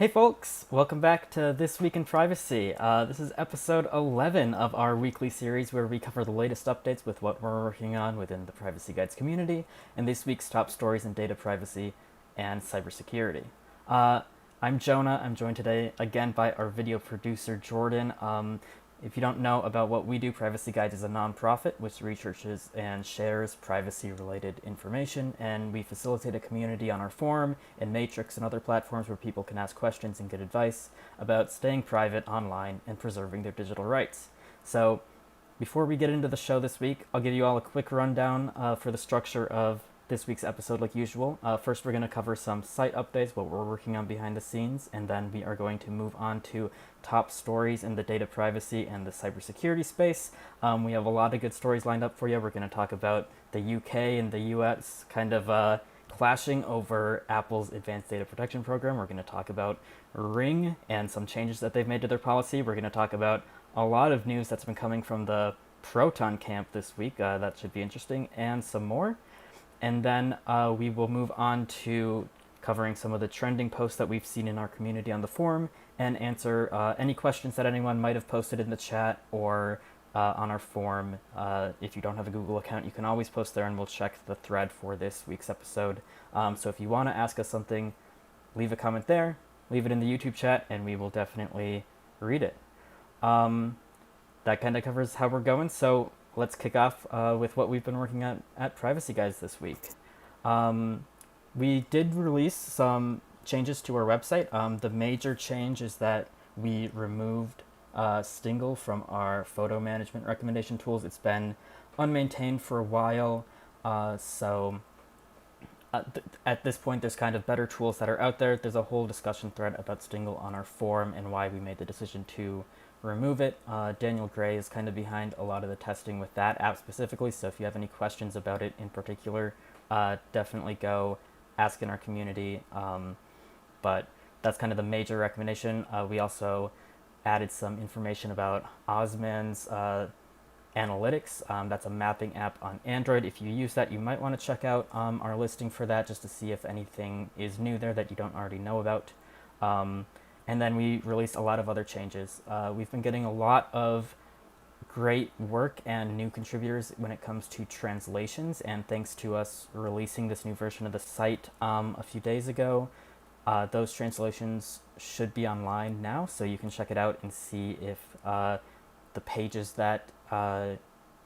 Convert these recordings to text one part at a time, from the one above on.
Hey folks, welcome back to This Week in Privacy. This is episode 11 of our weekly series where we cover the latest updates with what we're working on within the Privacy Guides community and this week's top stories in data privacy and cybersecurity. Uh, I'm Jonah. I'm joined today again by our video producer Jordan. If you don't know about what we do, Privacy Guides is a nonprofit which researches and shares privacy related information, and we facilitate a community on our forum and Matrix and other platforms where people can ask questions and get advice about staying private online and preserving their digital rights. So, before we get into the show this week, I'll give you all a quick rundown for the structure of this week's episode like usual. First, we're going to cover some site updates, what we're working on behind the scenes, and then we are going to move on to top stories in the data privacy and the cybersecurity space. We have a lot of good stories lined up for you. We're going to talk about the UK and the US kind of clashing over Apple's Advanced Data Protection Program. We're going to talk about Ring and some changes that they've made to their policy. We're going to talk about a lot of news that's been coming from the Proton camp this week. That should be interesting, and some more. And then we will move on to covering some of the trending posts that we've seen in our community on the forum and answer any questions that anyone might have posted in the chat or on our forum. If you don't have a Google account, you can always post there and we'll check the thread for this week's episode. So if you want to ask us something, leave a comment there, leave it in the YouTube chat, and we will definitely read it. That kind of covers how we're going. So let's kick off with what we've been working on at Privacy Guides this week. We did release some changes to our website. The major change is that we removed Stingle from our photo management recommendation tools. It's been unmaintained for a while, so at this point there's kind of better tools that are out there. There's a whole discussion thread about Stingle on our forum and why we made the decision to remove it. Daniel Gray is kind of behind a lot of the testing with that app specifically, so if you have any questions about it in particular, definitely go ask in our community. But that's kind of the major recommendation. We also added some information about Osman's Analytics. That's a mapping app on Android. If you use that, you might want to check out our listing for that just to see if anything is new there that you don't already know about. And then we released a lot of other changes. We've been getting a lot of great work and new contributors when it comes to translations, and thanks to us releasing this new version of the site a few days ago, those translations should be online now, so you can check it out and see if the pages that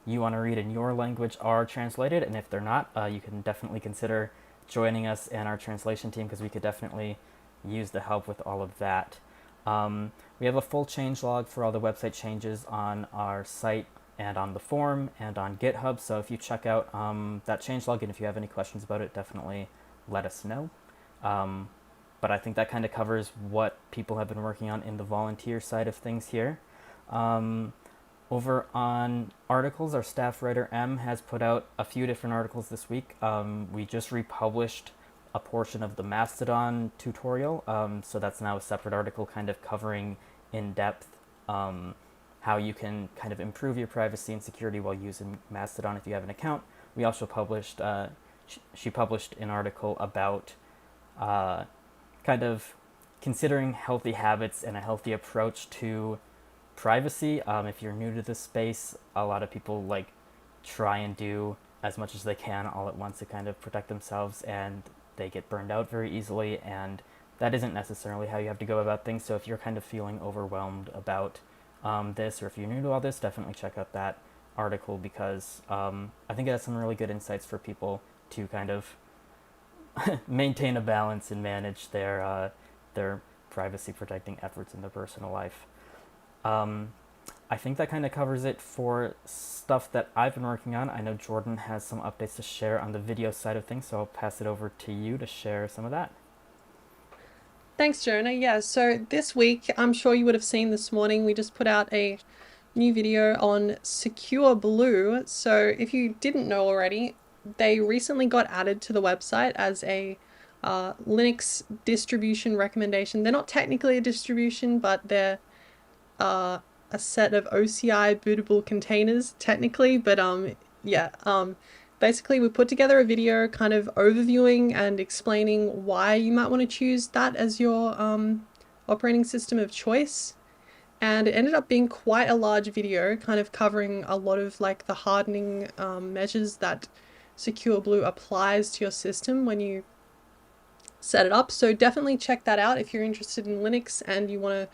you want to read in your language are translated, and if they're not, you can definitely consider joining us and our translation team, because we could definitely use the help with all of that. We have a full changelog for all the website changes on our site and on the forum and on GitHub, so if you check out that changelog and if you have any questions about it, definitely let us know. But I think that kind of covers what people have been working on in the volunteer side of things here. Over on articles, our staff writer M has put out a few different articles this week. We just republished a portion of the Mastodon tutorial, so that's now a separate article kind of covering in depth how you can kind of improve your privacy and security while using Mastodon if you have an account. We also published, she published an article about kind of considering healthy habits and a healthy approach to privacy. If you're new to this space, a lot of people like try and do as much as they can all at once to kind of protect themselves, and they get burned out very easily, and that isn't necessarily how you have to go about things. So if you're kind of feeling overwhelmed about this, or if you're new to all this, definitely check out that article, because I think it has some really good insights for people to kind of maintain a balance and manage their privacy protecting efforts in their personal life. I think that kind of covers it for stuff that I've been working on. I know Jordan has some updates to share on the video side of things, so I'll pass it over to you to share some of that. Thanks, Jonah. Yeah, so this week, I'm sure you would have seen this morning, we just put out a new video on Secure Blue. So if you didn't know already, they recently got added to the website as a Linux distribution recommendation. They're not technically a distribution, but they're a set of OCI bootable containers technically, but yeah, basically we put together a video kind of overviewing and explaining why you might want to choose that as your operating system of choice. And it ended up being quite a large video, kind of covering a lot of like the hardening measures that Secure Blue applies to your system when you set it up. So definitely check that out if you're interested in Linux and you want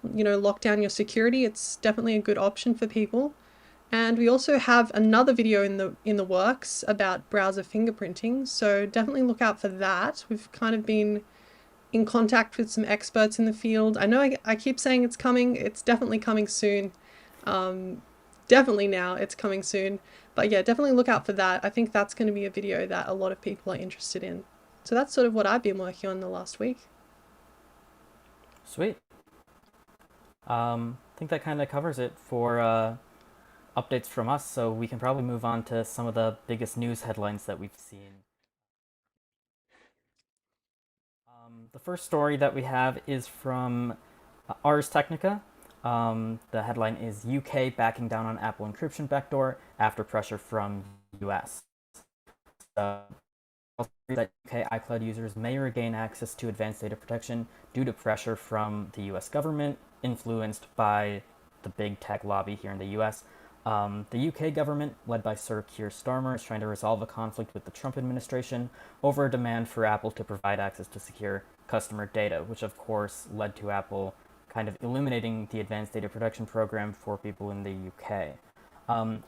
to, lock down your security. It's definitely a good option for people. And we also have another video in the works about browser fingerprinting, so definitely look out for that. We've kind of been in contact with some experts in the field. I know I keep saying it's coming. It's definitely coming soon. Definitely now it's coming soon. But yeah, definitely look out for that. I think that's going to be a video that a lot of people are interested in. So that's sort of what I've been working on the last week. Sweet. I think that kind of covers it for updates from us, so we can probably move on to some of the biggest news headlines that we've seen. The first story that we have is from Ars Technica. The headline is UK backing down on Apple encryption backdoor after pressure from US. That UK iCloud users may regain access to advanced data protection due to pressure from the US government, influenced by the big tech lobby here in the US. The UK government, led by Sir Keir Starmer, is trying to resolve a conflict with the Trump administration over a demand for Apple to provide access to secure customer data, which of course led to Apple kind of eliminating the Advanced Data Protection Program for people in the UK.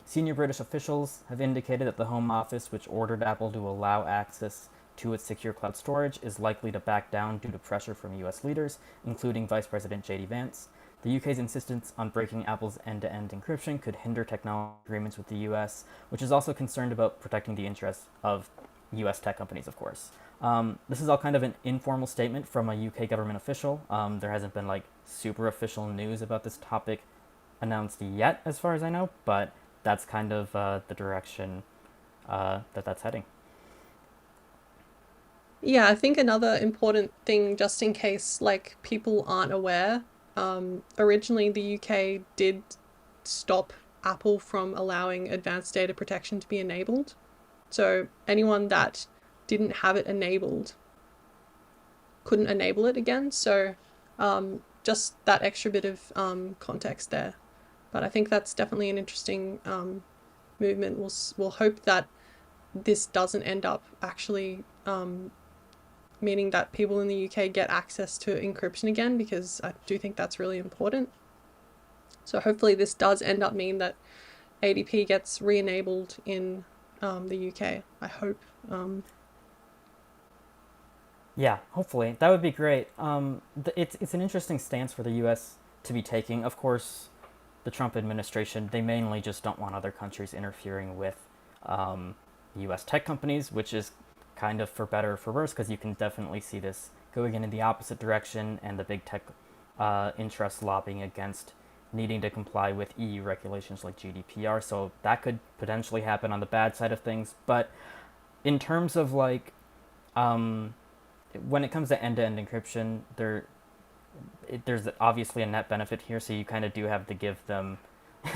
Senior British officials have indicated that the Home Office, which ordered Apple to allow access to its secure cloud storage, is likely to back down due to pressure from US leaders, including Vice President J.D. Vance. The UK's insistence on breaking Apple's end-to-end encryption could hinder technology agreements with the US, which is also concerned about protecting the interests of US tech companies, of course. This is all kind of an informal statement from a UK government official. There hasn't been like super official news about this topic announced yet, as far as I know, but that's kind of the direction that's heading. Yeah, I think another important thing, just in case like people aren't aware, originally the UK did stop Apple from allowing advanced data protection to be enabled. So anyone that didn't have it enabled couldn't enable it again. So just that extra bit of context there. But I think that's definitely an interesting movement. We'll hope that this doesn't end up actually meaning that people in the UK get access to encryption again, because I do think that's really important. So hopefully this does end up mean that ADP gets re-enabled in the UK. I hope. Yeah, hopefully that would be great. It's an interesting stance for the U.S. to be taking. Of course, the Trump administration, they mainly just don't want other countries interfering with U.S. tech companies, which is kind of for better or for worse, because you can definitely see this going in the opposite direction, and the big tech interests lobbying against needing to comply with EU regulations like GDPR. So that could potentially happen on the bad side of things. But in terms of like, when it comes to end-to-end encryption, there's obviously a net benefit here. So you kind of do have to give them,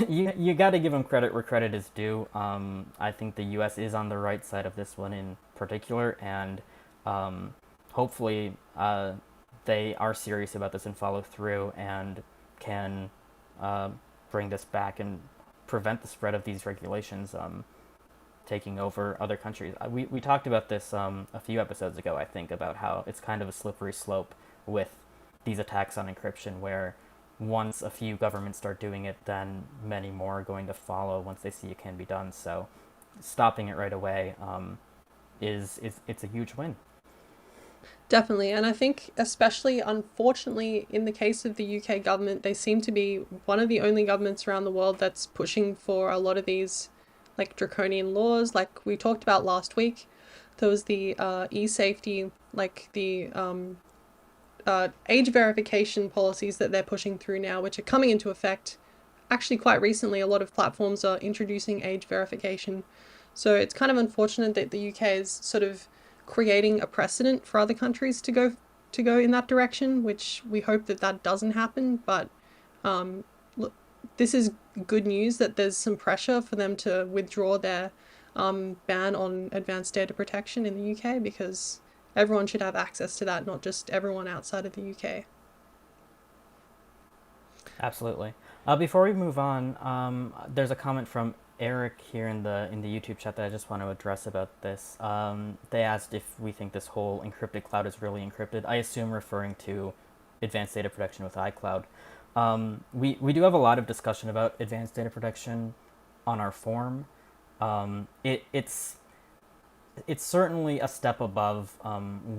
you got to give them credit where credit is due. I think the U.S. is on the right side of this one in particular, and hopefully they are serious about this and follow through and can bring this back and prevent the spread of these regulations taking over other countries. We talked about this a few episodes ago, I think, about how it's kind of a slippery slope with these attacks on encryption, where once a few governments start doing it, then many more are going to follow once they see it can be done. So stopping it right away it's a huge win. Definitely. And I think, especially unfortunately, in the case of the UK government, they seem to be one of the only governments around the world that's pushing for a lot of these like draconian laws. Like we talked about last week, there was the e-safety, like the age verification policies that they're pushing through now, which are coming into effect. Actually, quite recently, a lot of platforms are introducing age verification. So it's kind of unfortunate that the UK is sort of creating a precedent for other countries to go in that direction, which we hope that that doesn't happen. But look, this is good news that there's some pressure for them to withdraw their ban on advanced data protection in the UK, because everyone should have access to that, not just everyone outside of the UK. Absolutely. Before we move on, there's a comment from Eric here in the YouTube chat that I just want to address about this. They asked if we think this whole encrypted cloud is really encrypted. I assume referring to advanced data protection with iCloud. We do have a lot of discussion about advanced data protection on our forum. It's certainly a step above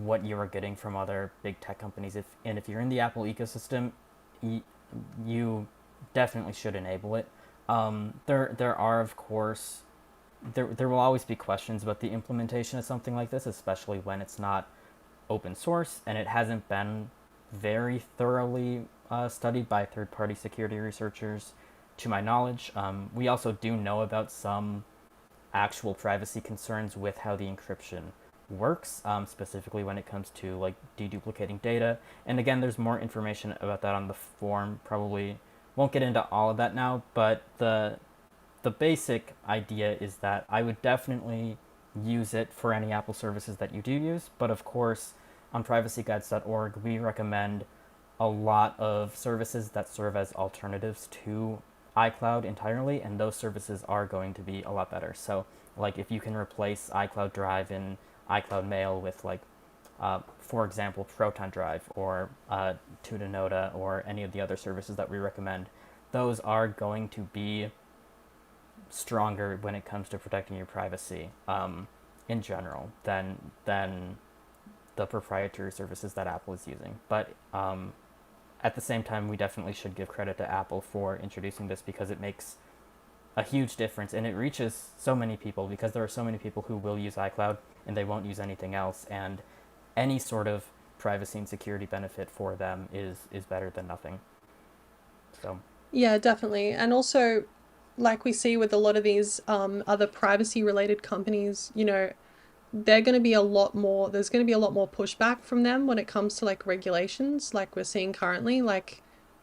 what you are getting from other big tech companies. If you're in the Apple ecosystem, y- you definitely should enable it. There are of course there will always be questions about the implementation of something like this, especially when it's not open source and it hasn't been very thoroughly studied by third party security researchers, to my knowledge. We also do know about some actual privacy concerns with how the encryption works, specifically when it comes to like deduplicating data. And again, there's more information about that on the forum. Probably won't get into all of that now, but the basic idea is that I would definitely use it for any Apple services that you do use. But of course, on privacyguides.org, we recommend a lot of services that serve as alternatives to iCloud entirely, and those services are going to be a lot better. So, like, if you can replace iCloud Drive and iCloud Mail with, like, for example, Proton Drive or Tutanota or any of the other services that we recommend, those are going to be stronger when it comes to protecting your privacy in general than the proprietary services that Apple is using. But at the same time, we definitely should give credit to Apple for introducing this because it makes a huge difference and it reaches so many people because there are so many people who will use iCloud and they won't use anything else. And any sort of privacy and security benefit for them is better than nothing. So, Yeah, definitely. And also, like we see with a lot of these other privacy related companies, they're going to be a lot more, there's going to be a lot more pushback from them when it comes to like regulations, like we're seeing currently.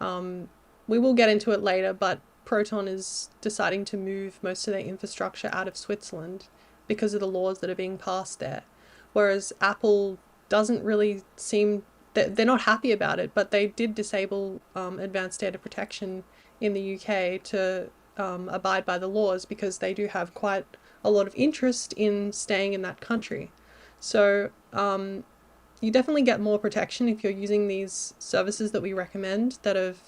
Um, we will get into it later, but Proton is deciding to move most of their infrastructure out of Switzerland because of the laws that are being passed there. Whereas Apple doesn't really seem, they're not happy about it, but they did disable advanced data protection in the UK to abide by the laws because they do have quite a lot of interest in staying in that country. So you definitely get more protection if you're using these services that we recommend that have,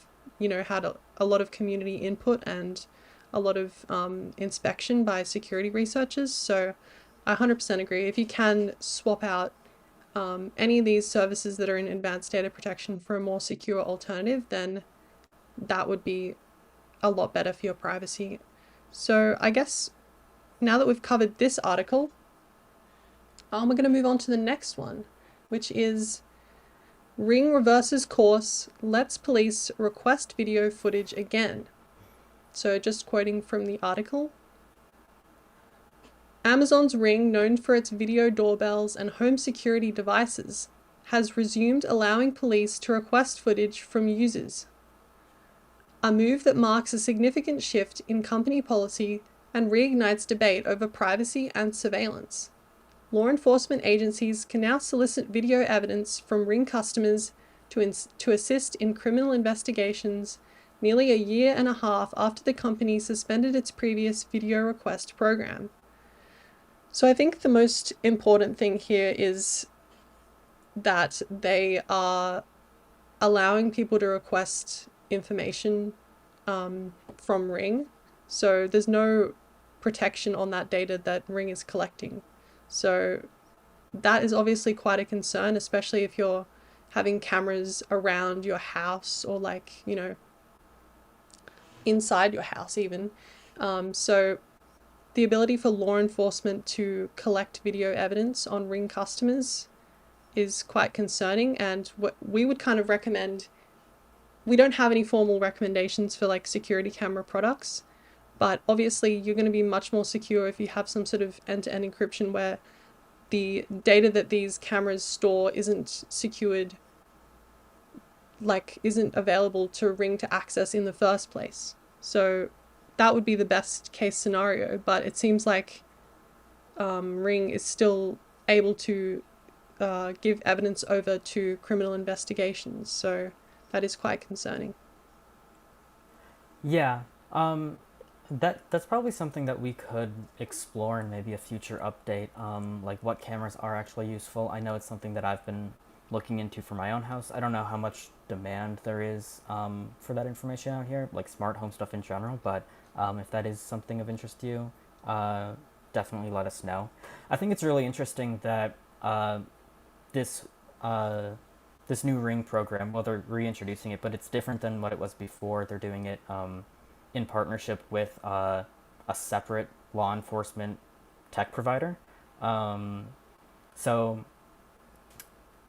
had a lot of community input and a lot of inspection by security researchers. So I 100% agree. If you can swap out any of these services that are in advanced data protection for a more secure alternative, then that would be a lot better for your privacy. So I guess now that we've covered this article, we're going to move on to the next one, which is Ring reverses course, lets police request video footage again. So just quoting from the article. Amazon's Ring, known for its video doorbells and home security devices, has resumed allowing police to request footage from users. A move that marks a significant shift in company policy and reignites debate over privacy and surveillance. Law enforcement agencies can now solicit video evidence from Ring customers to assist in criminal investigations nearly a year and a half after the company suspended its previous video request program. So I think the most important thing here is that they are allowing people to request information from Ring. So there's no protection on that data that Ring is collecting. So that is obviously quite a concern, especially if you're having cameras around your house or like, inside your house even. So the ability for law enforcement to collect video evidence on Ring customers is quite concerning, and what we would kind of recommend, we don't have any formal recommendations for like security camera products, but obviously you're going to be much more secure if you have some sort of end-to-end encryption where the data that these cameras store isn't secured, like isn't available to Ring to access in the first place. So that would be the best case scenario, but it seems like Ring is still able to give evidence over to criminal investigations, so that is quite concerning. Yeah, um, that's probably something that we could explore in maybe a future update. Like what cameras are actually useful. I know it's something that I've been looking into for my own house. I don't know how much demand there is for that information out here, like smart home stuff in general. But if that is something of interest to you, uh, definitely let us know. I think it's really interesting that this uh, this new Ring program. Well, they're reintroducing it, but it's different than what it was before. They're doing it in partnership with a separate law enforcement tech provider. Um, so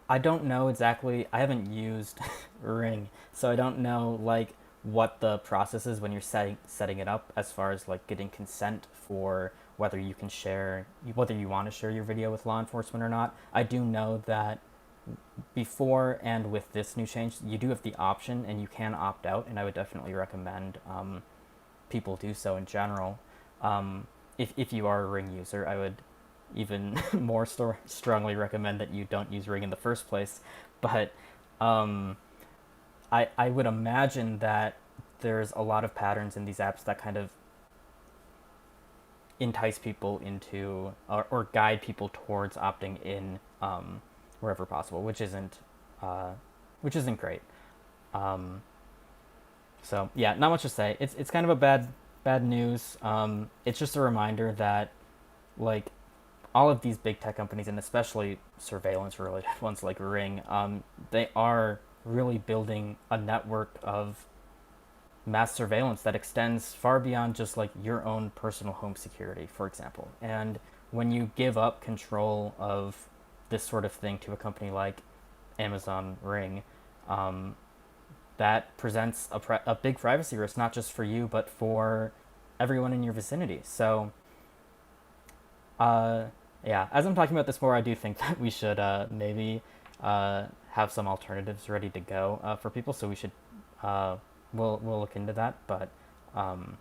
I don't know exactly. I haven't used Ring, so I don't know like what the process is when you're setting it up as far as like getting consent for whether you can share whether you want to share your video with law enforcement or not. I do know that before and with this new change, you do have the option and you can opt out, and I would definitely recommend people do so in general. If you are a Ring user, I would even more strongly recommend that you don't use Ring in the first place. But um, I would imagine that there's a lot of patterns in these apps that kind of entice people into or guide people towards opting in wherever possible, uh, which isn't great. Um, so yeah, not much to say. It's kind of a bad news. It's just a reminder that like all of these big tech companies, and especially surveillance related ones like Ring, they are really building a network of mass surveillance that extends far beyond just like your own personal home security, for example. And when you give up control of this sort of thing to a company like Amazon Ring, um, that presents a big privacy risk, not just for you, but for everyone in your vicinity. So, uh, yeah, as I'm talking about this more, I do think that we should maybe have some alternatives ready to go for people. So we should uh, we'll look into that. But um,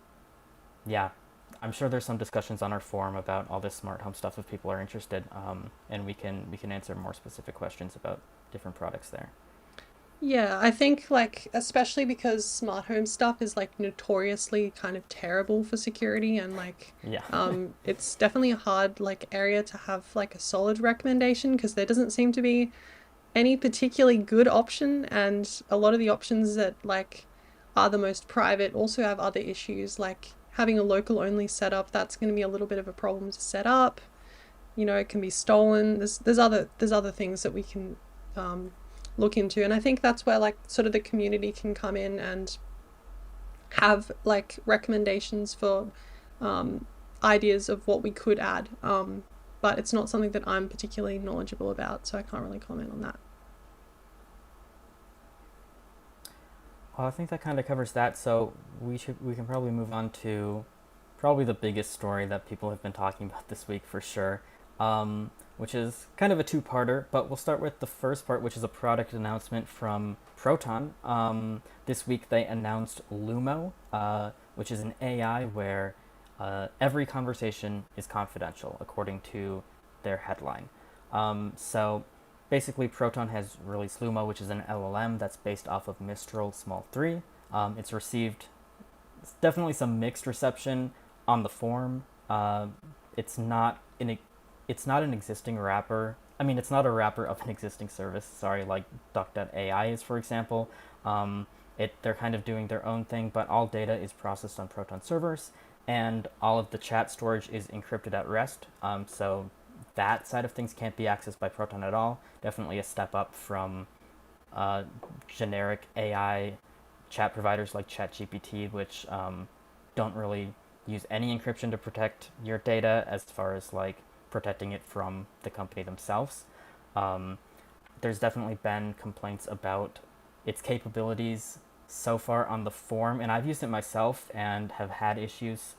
yeah, I'm sure there's some discussions on our forum about all this smart home stuff if people are interested, and we can answer more specific questions about different products there. Yeah, I think like especially because smart home stuff is like notoriously kind of terrible for security and like Yeah. it's definitely a hard like area to have like a solid recommendation because there doesn't seem to be any particularly good option, and a lot of the options that like are the most private also have other issues like having a local only setup. That's going to be a little bit of a problem to set up. You know, it can be stolen. There's other things that we can um, look into, and I think that's where like sort of the community can come in and have like recommendations for um, ideas of what we could add. But it's not something that I'm particularly knowledgeable about, so I can't really comment on that. Well, I think that kind of covers that. So we can probably move on to probably the biggest story that people have been talking about this week for sure, which is kind of a two-parter. But we'll start with the first part, which is a product announcement from Proton. This week they announced Lumo, which is an AI where every conversation is confidential, according to their headline. So basically, Proton has released Lumo, which is an LLM that's based off of Mistral Small 3. It's received definitely some mixed reception on the forum. It's not in it's not an existing wrapper. I mean, it's not a wrapper of an existing service. Sorry, like Duck.ai is, for example. They're kind of doing their own thing, but all data is processed on Proton servers, and all of the chat storage is encrypted at rest. So that side of things can't be accessed by Proton at all. Definitely a step up from uh, generic AI chat providers like ChatGPT, which don't really use any encryption to protect your data as far as like protecting it from the company themselves. Um, there's definitely been complaints about its capabilities so far on the forum, and I've used it myself and have had issues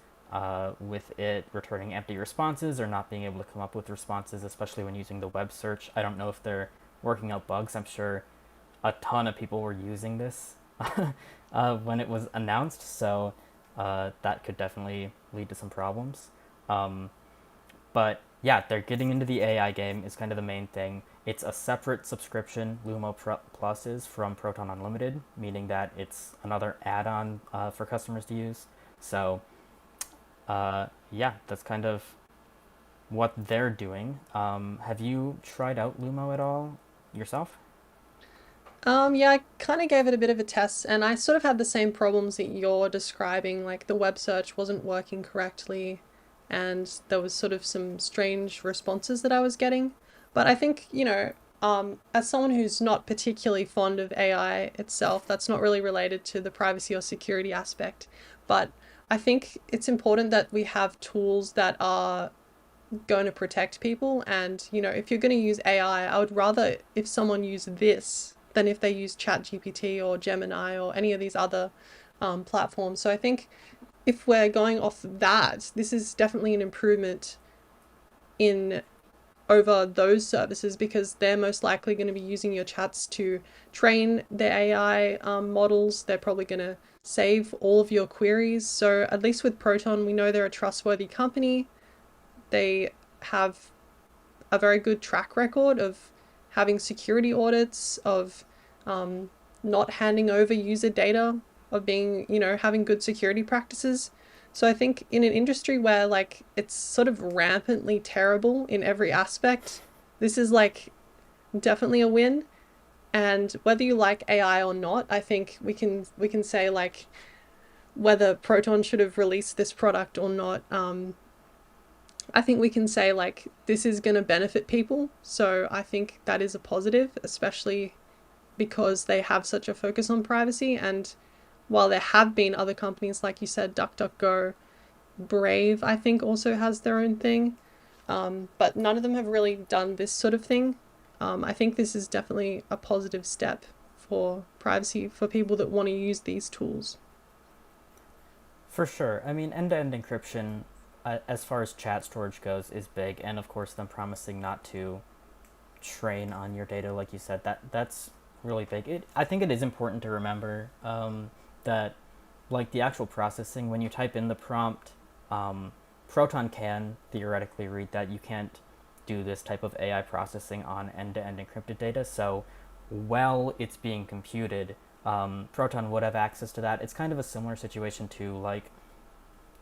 with it returning empty responses or not being able to come up with responses, especially when using the web search. I don't know if they're working out bugs. I'm sure a ton of people were using this when it was announced, so that could definitely lead to some problems. Um, but yeah, they're getting into the AI game is kind of the main thing. It's a separate subscription, Plus is, from Proton Unlimited, meaning that it's another add-on for customers to use. So, yeah, that's kind of what they're doing. Have you tried out Lumo at all yourself? Yeah, I kind of gave it a bit of a test, and I sort of had the same problems that you're describing. Like the web search wasn't working correctly, and there was sort of some strange responses that I was getting. But I think, as someone who's not particularly fond of AI itself, that's not really related to the privacy or security aspect. But I think it's important that we have tools that are going to protect people. And, if you're going to use AI, I would rather if someone used this than if they use ChatGPT or Gemini or any of these other platforms. So I think if we're going off that, this is definitely an improvement in over those services because they're most likely going to be using your chats to train their AI models. They're probably going to save all of your queries. So at least with Proton, we know they're a trustworthy company. They have a very good track record of having security audits, of not handing over user data, of being, having good security practices. So I think in an industry where like it's sort of rampantly terrible in every aspect, this is like definitely a win. And whether you like AI or not, I think we can say like whether Proton should have released this product or not. I think we can say like this is going to benefit people. So I think that is a positive, especially because they have such a focus on privacy. And while there have been other companies, like you said, DuckDuckGo, Brave, I think also has their own thing. But none of them have really done this sort of thing. I think this is definitely a positive step for privacy for people that want to use these tools. For sure. I mean, end-to-end encryption, as far as chat storage goes, is big, and of course, them promising not to train on your data, like you said, that's really big. I think it is important to remember that, like the actual processing, when you type in the prompt, Proton can theoretically read that. You can't do this type of AI processing on end-to-end encrypted data. So, while it's being computed, Proton would have access to that. It's kind of a similar situation to like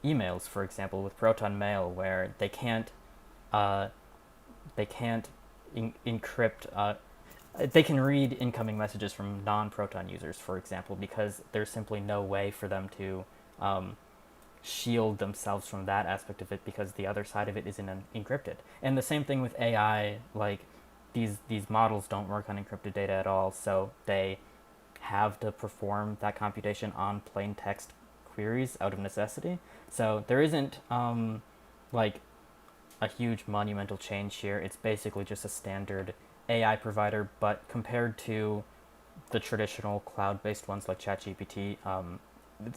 emails, for example, with Proton Mail, where uh, they can't encrypt. They can read incoming messages from non-Proton users, for example, because there's simply no way for them to um, shield themselves from that aspect of it because the other side of it isn't encrypted. And the same thing with AI, like these models don't work on encrypted data at all, so they have to perform that computation on plain text queries out of necessity. So there isn't like a huge monumental change here. It's basically just a standard AI provider, but compared to the traditional cloud-based ones like ChatGPT,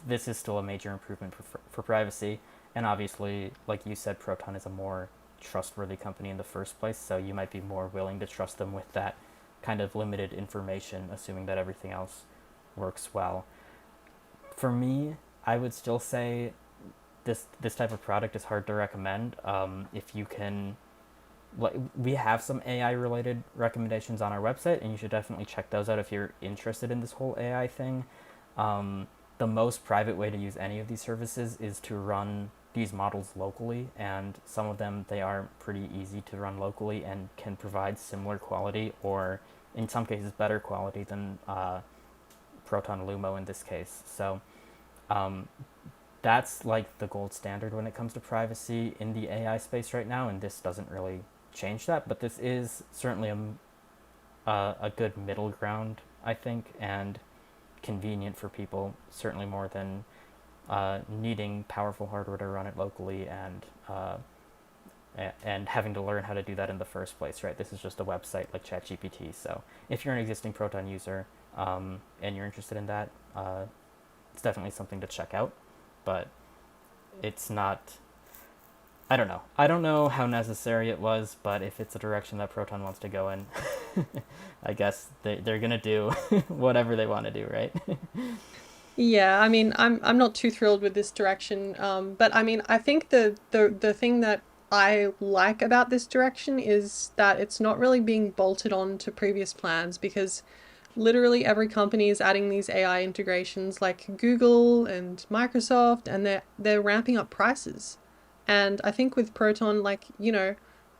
this is still a major improvement for privacy. And obviously, like you said, Proton is a more trustworthy company in the first place, so you might be more willing to trust them with that kind of limited information, assuming that everything else works well. For me, I would still say this type of product is hard to recommend. If you can, like, we have some AI related recommendations on our website, and you should definitely check those out if you're interested in this whole AI thing. The most private way to use any of these services is to run these models locally, and some of them they are pretty easy to run locally and can provide similar quality, or in some cases better quality than Proton Lumo in this case. So um, that's like the gold standard when it comes to privacy in the AI space right now, and this doesn't really change that. But this is certainly a good middle ground, I think, and convenient for people, certainly more than needing powerful hardware to run it locally and having to learn how to do that in the first place, right? This is just a website like ChatGPT. So if you're an existing Proton user and you're interested in that, it's definitely something to check out. But it's not. I don't know. I don't know how necessary it was, but if it's a direction that Proton wants to go in, I guess they're gonna do whatever they want to do, right? Yeah, I'm not too thrilled with this direction. But I mean, I think the thing that I like about this direction is that it's not really being bolted on to previous plans, because literally every company is adding these AI integrations, like Google and Microsoft, and they're ramping up prices. And I think with Proton, like,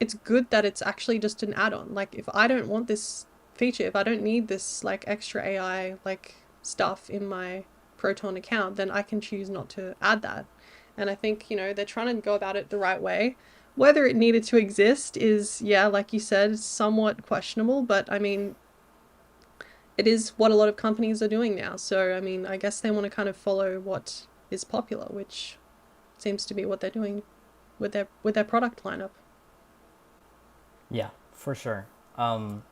it's good that it's actually just an add-on. Like, if I don't want this feature, if I don't need this like extra AI like stuff in my Proton account, then I can choose not to add that. And I think, they're trying to go about it the right way. Whether it needed to exist is, yeah, like you said, somewhat questionable, but I mean, it is what a lot of companies are doing now. So, I mean, I guess they want to kind of follow what is popular, which seems to be what they're doing with their product lineup. Yeah, for sure. Um,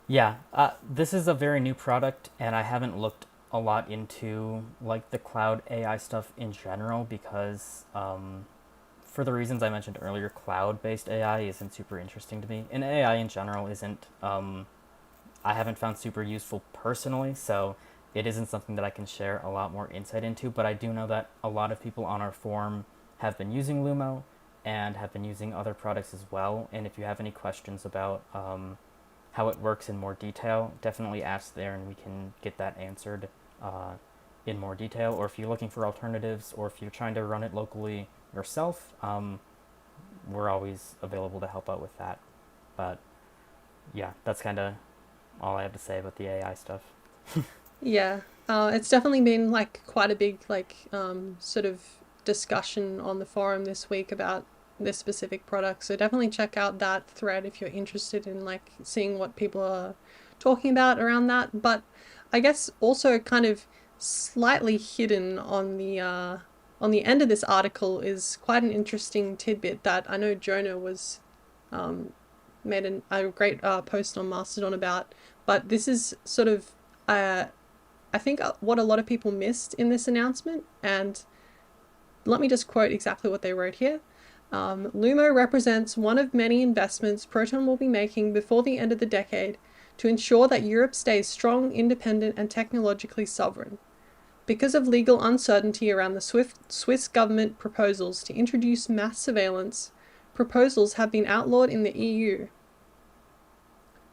yeah, this is a very new product, and I haven't looked a lot into like the cloud AI stuff in general because for the reasons I mentioned earlier, cloud-based AI isn't super interesting to me, and AI in general isn't. I haven't found super useful personally, so it isn't something that I can share a lot more insight into. But I do know that a lot of people on our forum have been using Lumo and have been using other products as well. And if you have any questions about how it works in more detail, definitely ask there, and we can get that answered uh, in more detail. Or if you're looking for alternatives, or if you're trying to run it locally yourself, we're always available to help out with that. But yeah, that's kind of all I have to say about the AI stuff. Yeah, it's definitely been like quite a big like sort of discussion on the forum this week about this specific product. So definitely check out that thread if you're interested in like seeing what people are talking about around that. But I guess also kind of slightly hidden on the end of this article is quite an interesting tidbit that I know Jonah was um, made a great post on Mastodon about. But this is sort of uh, I think what a lot of people missed in this announcement, and let me just quote exactly what they wrote here. Lumo represents one of many investments Proton will be making before the end of the decade to ensure that Europe stays strong, independent, and technologically sovereign. Because of legal uncertainty around the Swiss government proposals to introduce mass surveillance, proposals have been outlawed in the EU.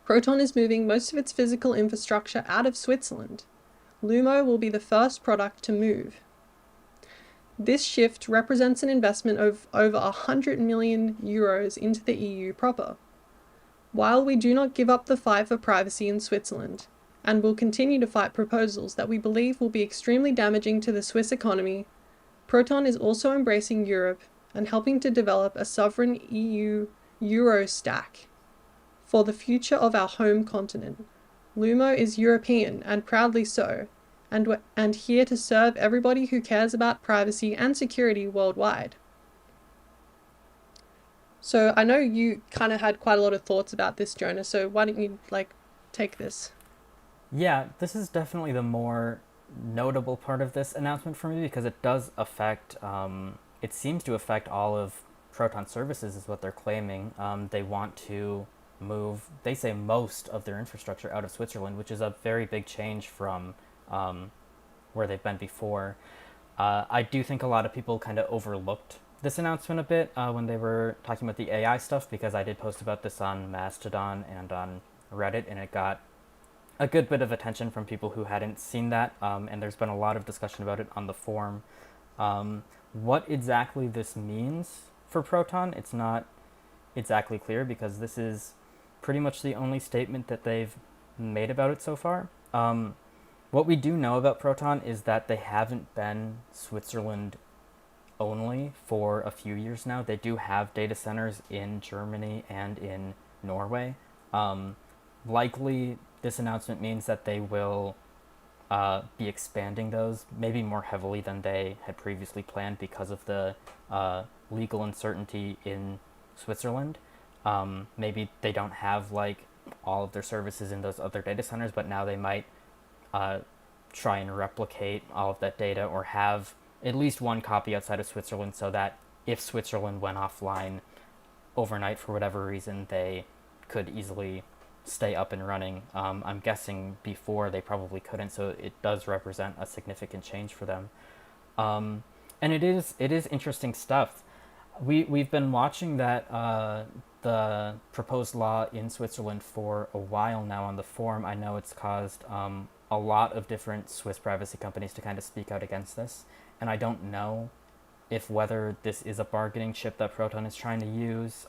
Proton is moving most of its physical infrastructure out of Switzerland. Lumo will be the first product to move. This shift represents an investment of over 100 million euros into the EU proper. While we do not give up the fight for privacy in Switzerland, and will continue to fight proposals that we believe will be extremely damaging to the Swiss economy, Proton is also embracing Europe and helping to develop a sovereign EU Euro stack for the future of our home continent. Lumo is European, and proudly so, and here to serve everybody who cares about privacy and security worldwide. So I know you kind of had quite a lot of thoughts about this, Jonah, so why don't you like take this? Yeah, this is definitely the more notable part of this announcement for me because it does affect, it seems to affect all of Proton services, is what they're claiming. They want to move, they say, most of their infrastructure out of Switzerland, which is a very big change from um, where they've been before. I do think a lot of people kind of overlooked this announcement a bit when they were talking about the AI stuff because I did post about this on Mastodon and on Reddit, and it got a good bit of attention from people who hadn't seen that, and there's been a lot of discussion about it on the forum. What exactly this means for Proton, it's not exactly clear because this is pretty much the only statement that they've made about it so far. What we do know about Proton is that they haven't been Switzerland only for a few years now. They do have data centers in Germany and in Norway. Um, Likely, this announcement means that they will be expanding those maybe more heavily than they had previously planned because of the legal uncertainty in Switzerland. Maybe they don't have like all of their services in those other data centers, but now they might uh, try and replicate all of that data or have at least one copy outside of Switzerland so that if Switzerland went offline overnight for whatever reason, they could easily stay up and running. I'm guessing before they probably couldn't, so it does represent a significant change for them. And it is interesting stuff. we've been watching that the proposed law in Switzerland for a while now on the forum. I know it's caused a lot of different Swiss privacy companies to kind of speak out against this, and I don't know if whether this is a bargaining chip that Proton is trying to use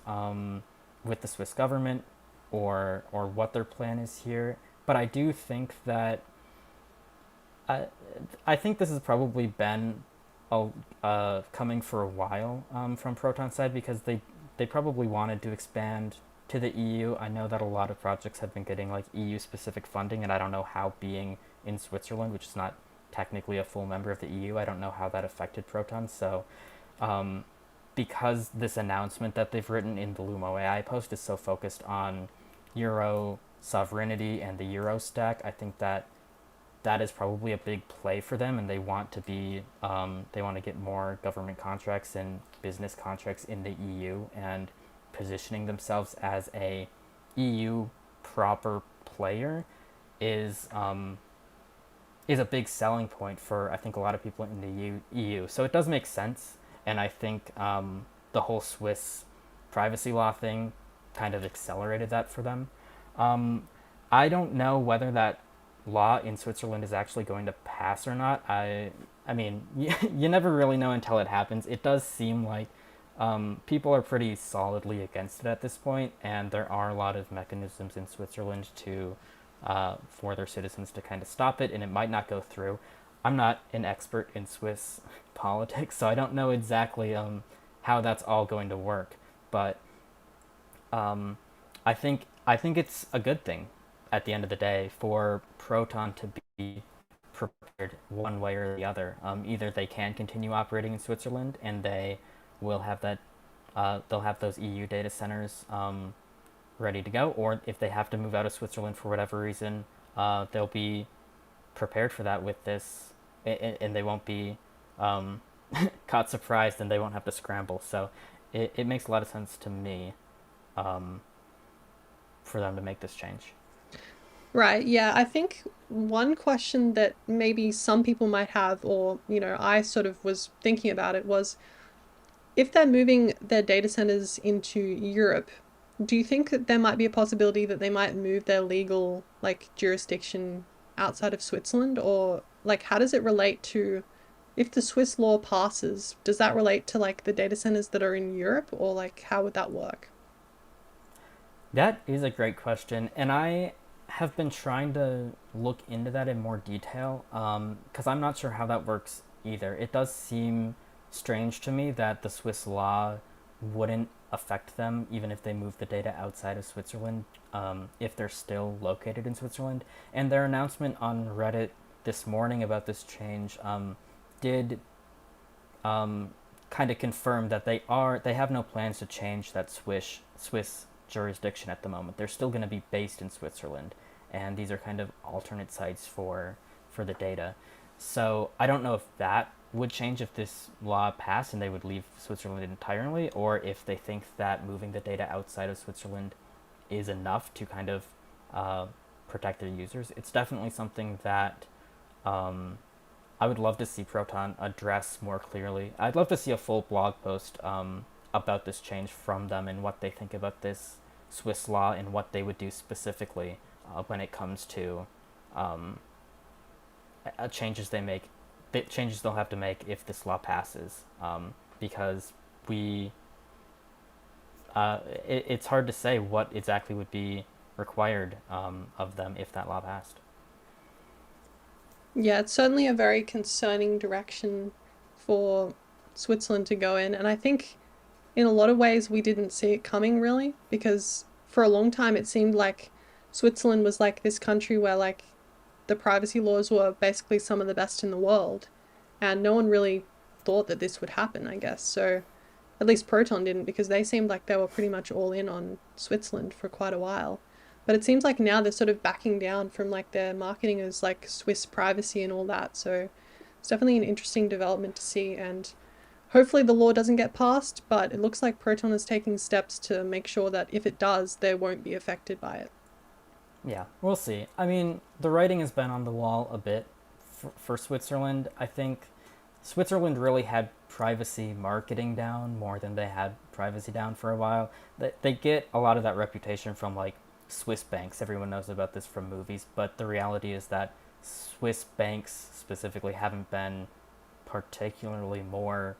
with the Swiss government, or what their plan is here. But I do think that I I think this has probably been coming for a while from Proton's side, because they probably wanted to expand to the EU. I know that a lot of projects have been getting like EU specific funding, and I don't know how being in Switzerland, which is not technically a full member of the EU, I don't know how that affected Proton. So um, because this announcement that they've written in the Lumo AI post is so focused on Euro sovereignty and the Euro stack, I think that that is probably a big play for them, and they want to get more government contracts and business contracts in the EU, and positioning themselves as a EU proper player is is a big selling point for, I think, a lot of people in the EU. So it does make sense, and I think the whole Swiss privacy law thing kind of accelerated that for them. Um, I don't know whether that law in Switzerland is actually going to pass or not. I mean, you never really know until it happens. It does seem like people are pretty solidly against it at this point, and there are a lot of mechanisms in Switzerland to for their citizens to kind of stop it, and it might not go through. I'm not an expert in Swiss politics, so I don't know exactly how that's all going to work. But um, I think it's a good thing at the end of the day for Proton to be prepared one way or the other. Either they can continue operating in Switzerland, and they will have that they'll have those EU data centers ready to go, or if they have to move out of Switzerland for whatever reason, they'll be prepared for that with this, and they won't be um, caught surprised, and they won't have to scramble. So it makes a lot of sense to me um, for them to make this change. Right, yeah. I think one question that maybe some people might have, or, I sort of was thinking about it, was if they're moving their data centers into Europe, do you think that there might be a possibility that they might move their legal like jurisdiction outside of Switzerland? Or like how does it relate to, if the Swiss law passes, does that relate to like the data centers that are in Europe, or like how would that work? That is a great question, and I have been trying to look into that in more detail because I'm not sure how that works either. It does seem strange to me that the Swiss law wouldn't affect them even if they move the data outside of Switzerland, if they're still located in Switzerland. And their announcement on Reddit this morning about this change did kind of confirm that they have no plans to change that Swiss jurisdiction at the moment. They're still going to be based in Switzerland, and these are kind of alternate sites for the data. So I don't know if that would change if this law passed and they would leave Switzerland entirely, or if they think that moving the data outside of Switzerland is enough to kind of uh, protect their users. It's definitely something that um, I would love to see Proton address more clearly. I'd love to see a full blog post about this change from them and what they think about this Swiss law and what they would do specifically when it comes to um, changes they make, the changes they'll have to make if this law passes. Because we, it's hard to say what exactly would be required of them if that law passed. Yeah, it's certainly a very concerning direction for Switzerland to go in. And I think in a lot of ways we didn't see it coming really, because for a long time it seemed like Switzerland was like this country where like the privacy laws were basically some of the best in the world, and no one really thought that this would happen, I guess. So at least Proton didn't, because they seemed like they were pretty much all in on Switzerland for quite a while. But it seems like now they're sort of backing down from like their marketing as like Swiss privacy and all that. So it's definitely an interesting development to see, and hopefully the law doesn't get passed, but it looks like Proton is taking steps to make sure that if it does, they won't be affected by it. Yeah, we'll see. I mean, the writing has been on the wall a bit for Switzerland. I think Switzerland really had privacy marketing down more than they had privacy down for a while. They get a lot of that reputation from like Swiss banks. Everyone knows about this from movies, but the reality is that Swiss banks specifically haven't been particularly more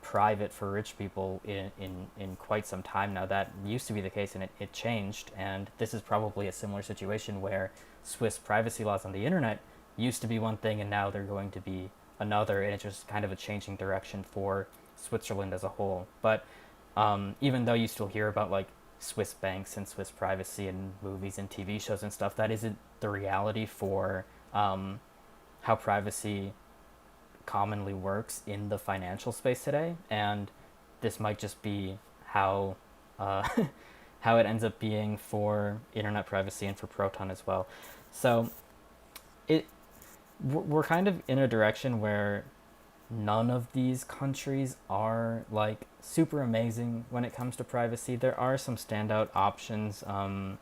private for rich people in quite some time now. That used to be the case and it changed. And this is probably a similar situation where Swiss privacy laws on the internet used to be one thing and now they're going to be another. And it's just kind of a changing direction for Switzerland as a whole. But even though you still hear about like Swiss banks and Swiss privacy in movies and TV shows and stuff, that isn't the reality for how privacy commonly works in the financial space today, and this might just be how uh, how it ends up being for internet privacy and for Proton as well. So it we're kind of in a direction where none of these countries are like super amazing when it comes to privacy. There are some standout options, and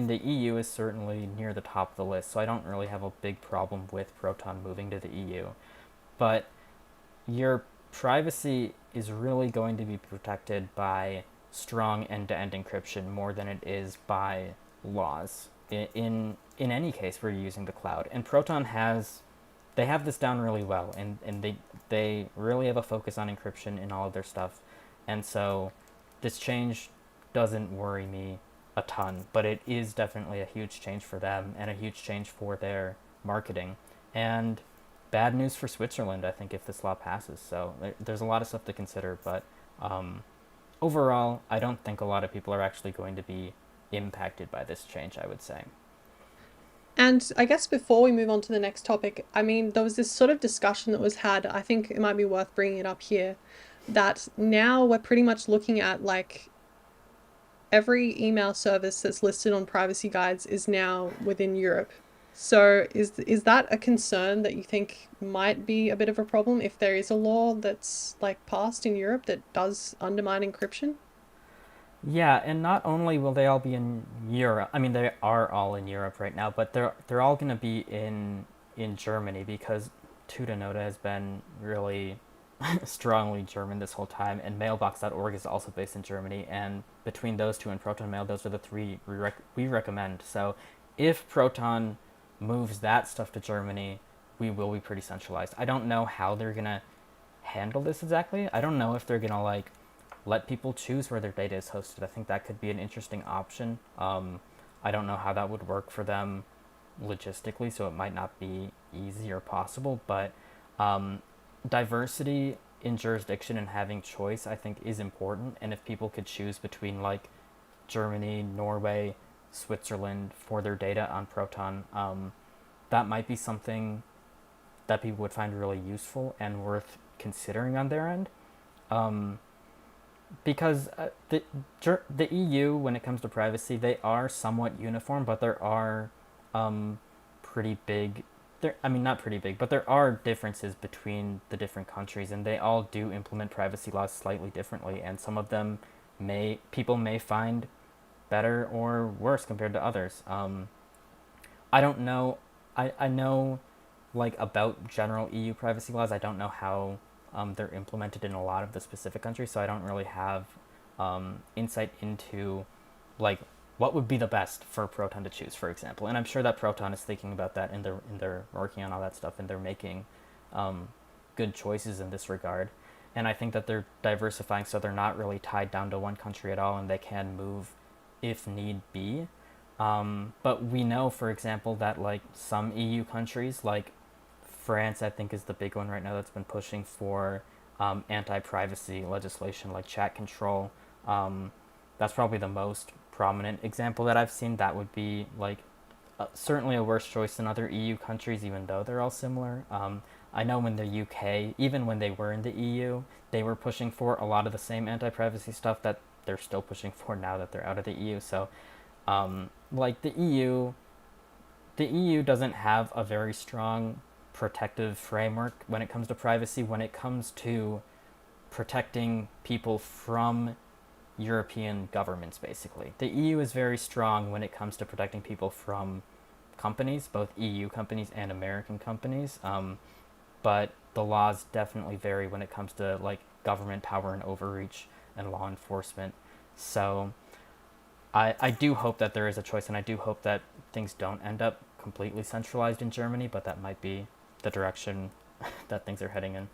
the EU is certainly near the top of the list. So I don't really have a big problem with Proton moving to the EU, but your privacy is really going to be protected by strong end-to-end encryption more than it is by laws. In any case where you're using the cloud, and Proton has they have this down really well, and they really have a focus on encryption in all of their stuff, and so this change doesn't worry me a ton, but it is definitely a huge change for them and a huge change for their marketing. And bad news for Switzerland, I think, if this law passes. So there's a lot of stuff to consider, but um, overall, I don't think a lot of people are actually going to be impacted by this change, I would say. And I guess before we move on to the next topic, I mean, there was this sort of discussion that was had. I think it might be worth bringing it up here, that now we're pretty much looking at like every email service that's listed on privacy guides is now within Europe. So is that a concern that you think might be a bit of a problem if there is a law that's like passed in Europe that does undermine encryption? Yeah, and not only will they all be in Europe, I mean they are all in Europe right now, but they're all going to be in Germany because Tutanota has been really strongly German this whole time, and mailbox.org is also based in Germany, and between those two and Proton Mail, those are the three we recommend. So if Proton moves that stuff to Germany, we will be pretty centralized. I don't know how they're going to handle this exactly. I don't know if they're going to like let people choose where their data is hosted. I think that could be an interesting option. I don't know how that would work for them logistically, so it might not be easy or possible, but um, diversity in jurisdiction and having choice, I think, is important. And if people could choose between like Germany, Norway, Switzerland for their data on Proton, that might be something that people would find really useful and worth considering on their end. Um, because the EU, when it comes to privacy, they are somewhat uniform, but there are pretty big. There, I mean, not pretty big, but there are differences between the different countries, and they all do implement privacy laws slightly differently. And some of them people may find better or worse compared to others. I don't know. I know like about general EU privacy laws. I don't know how they're implemented in a lot of the specific countries, so I don't really have insight into like what would be the best for Proton to choose, for example. And I'm sure that Proton is thinking about that, and they're working on all that stuff, and they're making good choices in this regard. And I think that they're diversifying, so they're not really tied down to one country at all, and they can move if need be. But we know, for example, that like some EU countries, like France, I think is the big one right now that's been pushing for anti-privacy legislation like chat control. That's probably the most prominent example that I've seen. That would be like certainly a worse choice than other EU countries, even though they're all similar. I know when the UK, even when they were in the EU, they were pushing for a lot of the same anti-privacy stuff that they're still pushing for now that they're out of the EU. So, like the EU doesn't have a very strong protective framework when it comes to privacy, when it comes to protecting people from European governments, basically. The EU is very strong when it comes to protecting people from companies, both EU companies and American companies. but the laws definitely vary when it comes to like government power and overreach and law enforcement. So I do hope that there is a choice, and I do hope that things don't end up completely centralized in Germany, but that might be the direction that things are heading in.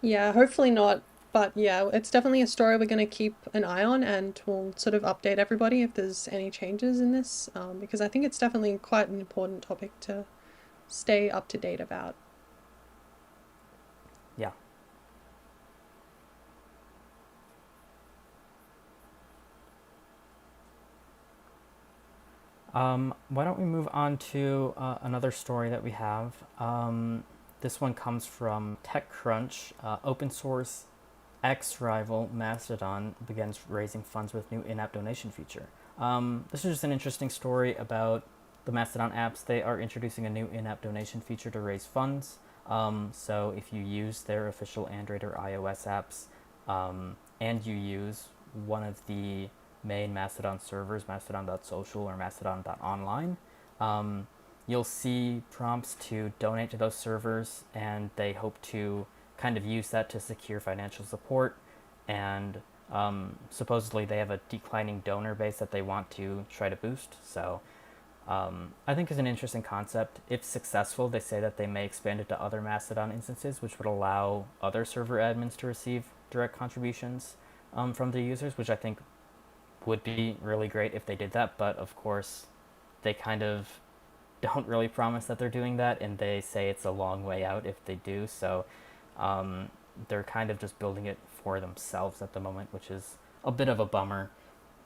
Yeah, hopefully not. But yeah, it's definitely a story we're going to keep an eye on, and we'll sort of update everybody if there's any changes in this, because I think it's definitely quite an important topic to stay up to date about. Yeah. Why don't we move on to another story that we have? This one comes from TechCrunch. Open source X rival Mastodon begins raising funds with new in-app donation feature. This is just an interesting story about the Mastodon apps. They are introducing a new in-app donation feature to raise funds. So if you use their official Android or iOS apps, and you use one of the main Mastodon servers, mastodon.social or mastodon.online, you'll see prompts to donate to those servers, and they hope to kind of use that to secure financial support. And supposedly they have a declining donor base that they want to try to boost. So I think is an interesting concept. If successful, they say that they may expand it to other Mastodon instances, which would allow other server admins to receive direct contributions from the users, which I think would be really great if they did that. But of course, they kind of don't really promise that they're doing that, and they say it's a long way out if they do. So they're kind of just building it for themselves at the moment, which is a bit of a bummer.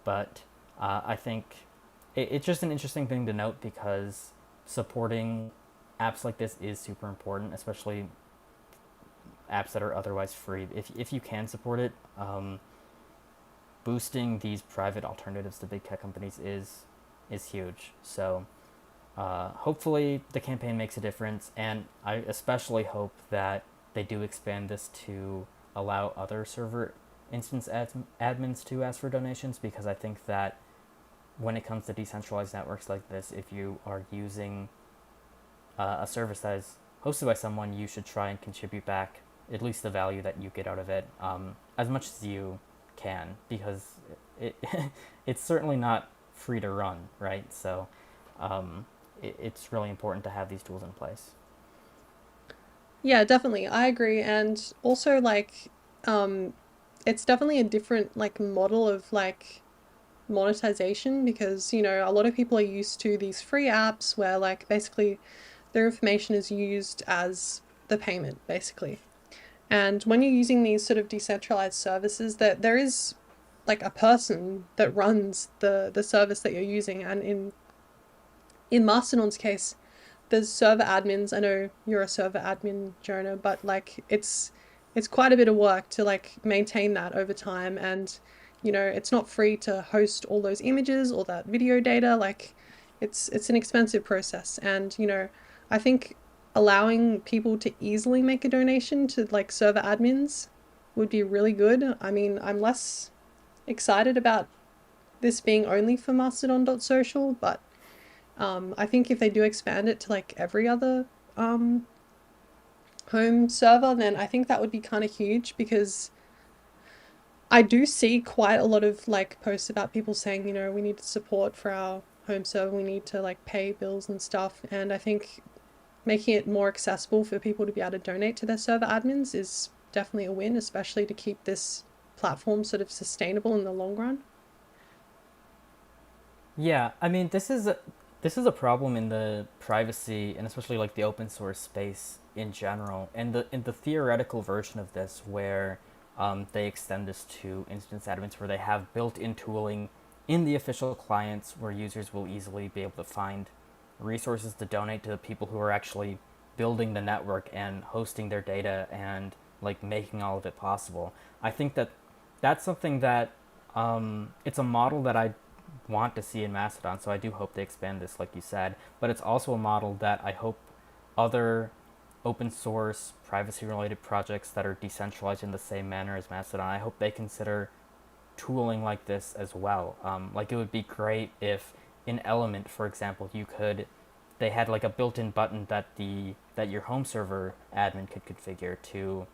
But I think it's just an interesting thing to note because supporting apps like this is super important, especially apps that are otherwise free. If you can support it, boosting these private alternatives to big tech companies is huge. So hopefully the campaign makes a difference, and I especially hope that they do expand this to allow other server instance admins to ask for donations, because I think that when it comes to decentralized networks like this, if you are using a service that is hosted by someone, you should try and contribute back at least the value that you get out of it, as much as you can, because it it's certainly not free to run, right? So it's really important to have these tools in place. Yeah, definitely. I agree. And also like um it's definitely a different like model of like monetization, because a lot of people are used to these free apps where like basically their information is used as the payment basically. And when you're using these sort of decentralized services, that there is like a person that runs the service that you're using. And in Mastodon's case, there's server admins. I know you're a server admin, Jonah, but like it's quite a bit of work to like maintain that over time. And it's not free to host all those images or that video data. Like it's an expensive process. And I think allowing people to easily make a donation to like server admins would be really good. I mean, I'm less excited about this being only for mastodon.social, but I think if they do expand it to like every other home server, then I think that would be kind of huge, because I do see quite a lot of like posts about people saying, we need support for our home server, we need to like pay bills and stuff. And I think making it more accessible for people to be able to donate to their server admins is definitely a win, especially to keep this platform sort of sustainable in the long run. Yeah, I mean, this is a problem in the privacy and especially like the open source space in general, and the theoretical version of this where they extend this to instance admins where they have built-in tooling in the official clients where users will easily be able to find resources to donate to the people who are actually building the network and hosting their data and like making all of it possible. I think that that's something that it's a model that I want to see in Mastodon. So I do hope they expand this, like you said. But it's also a model that I hope other open source privacy related projects that are decentralized in the same manner as Mastodon, I hope they consider tooling like this as well. Like it would be great if in Element, for example, you could they had like a built-in button that your home server admin could configure to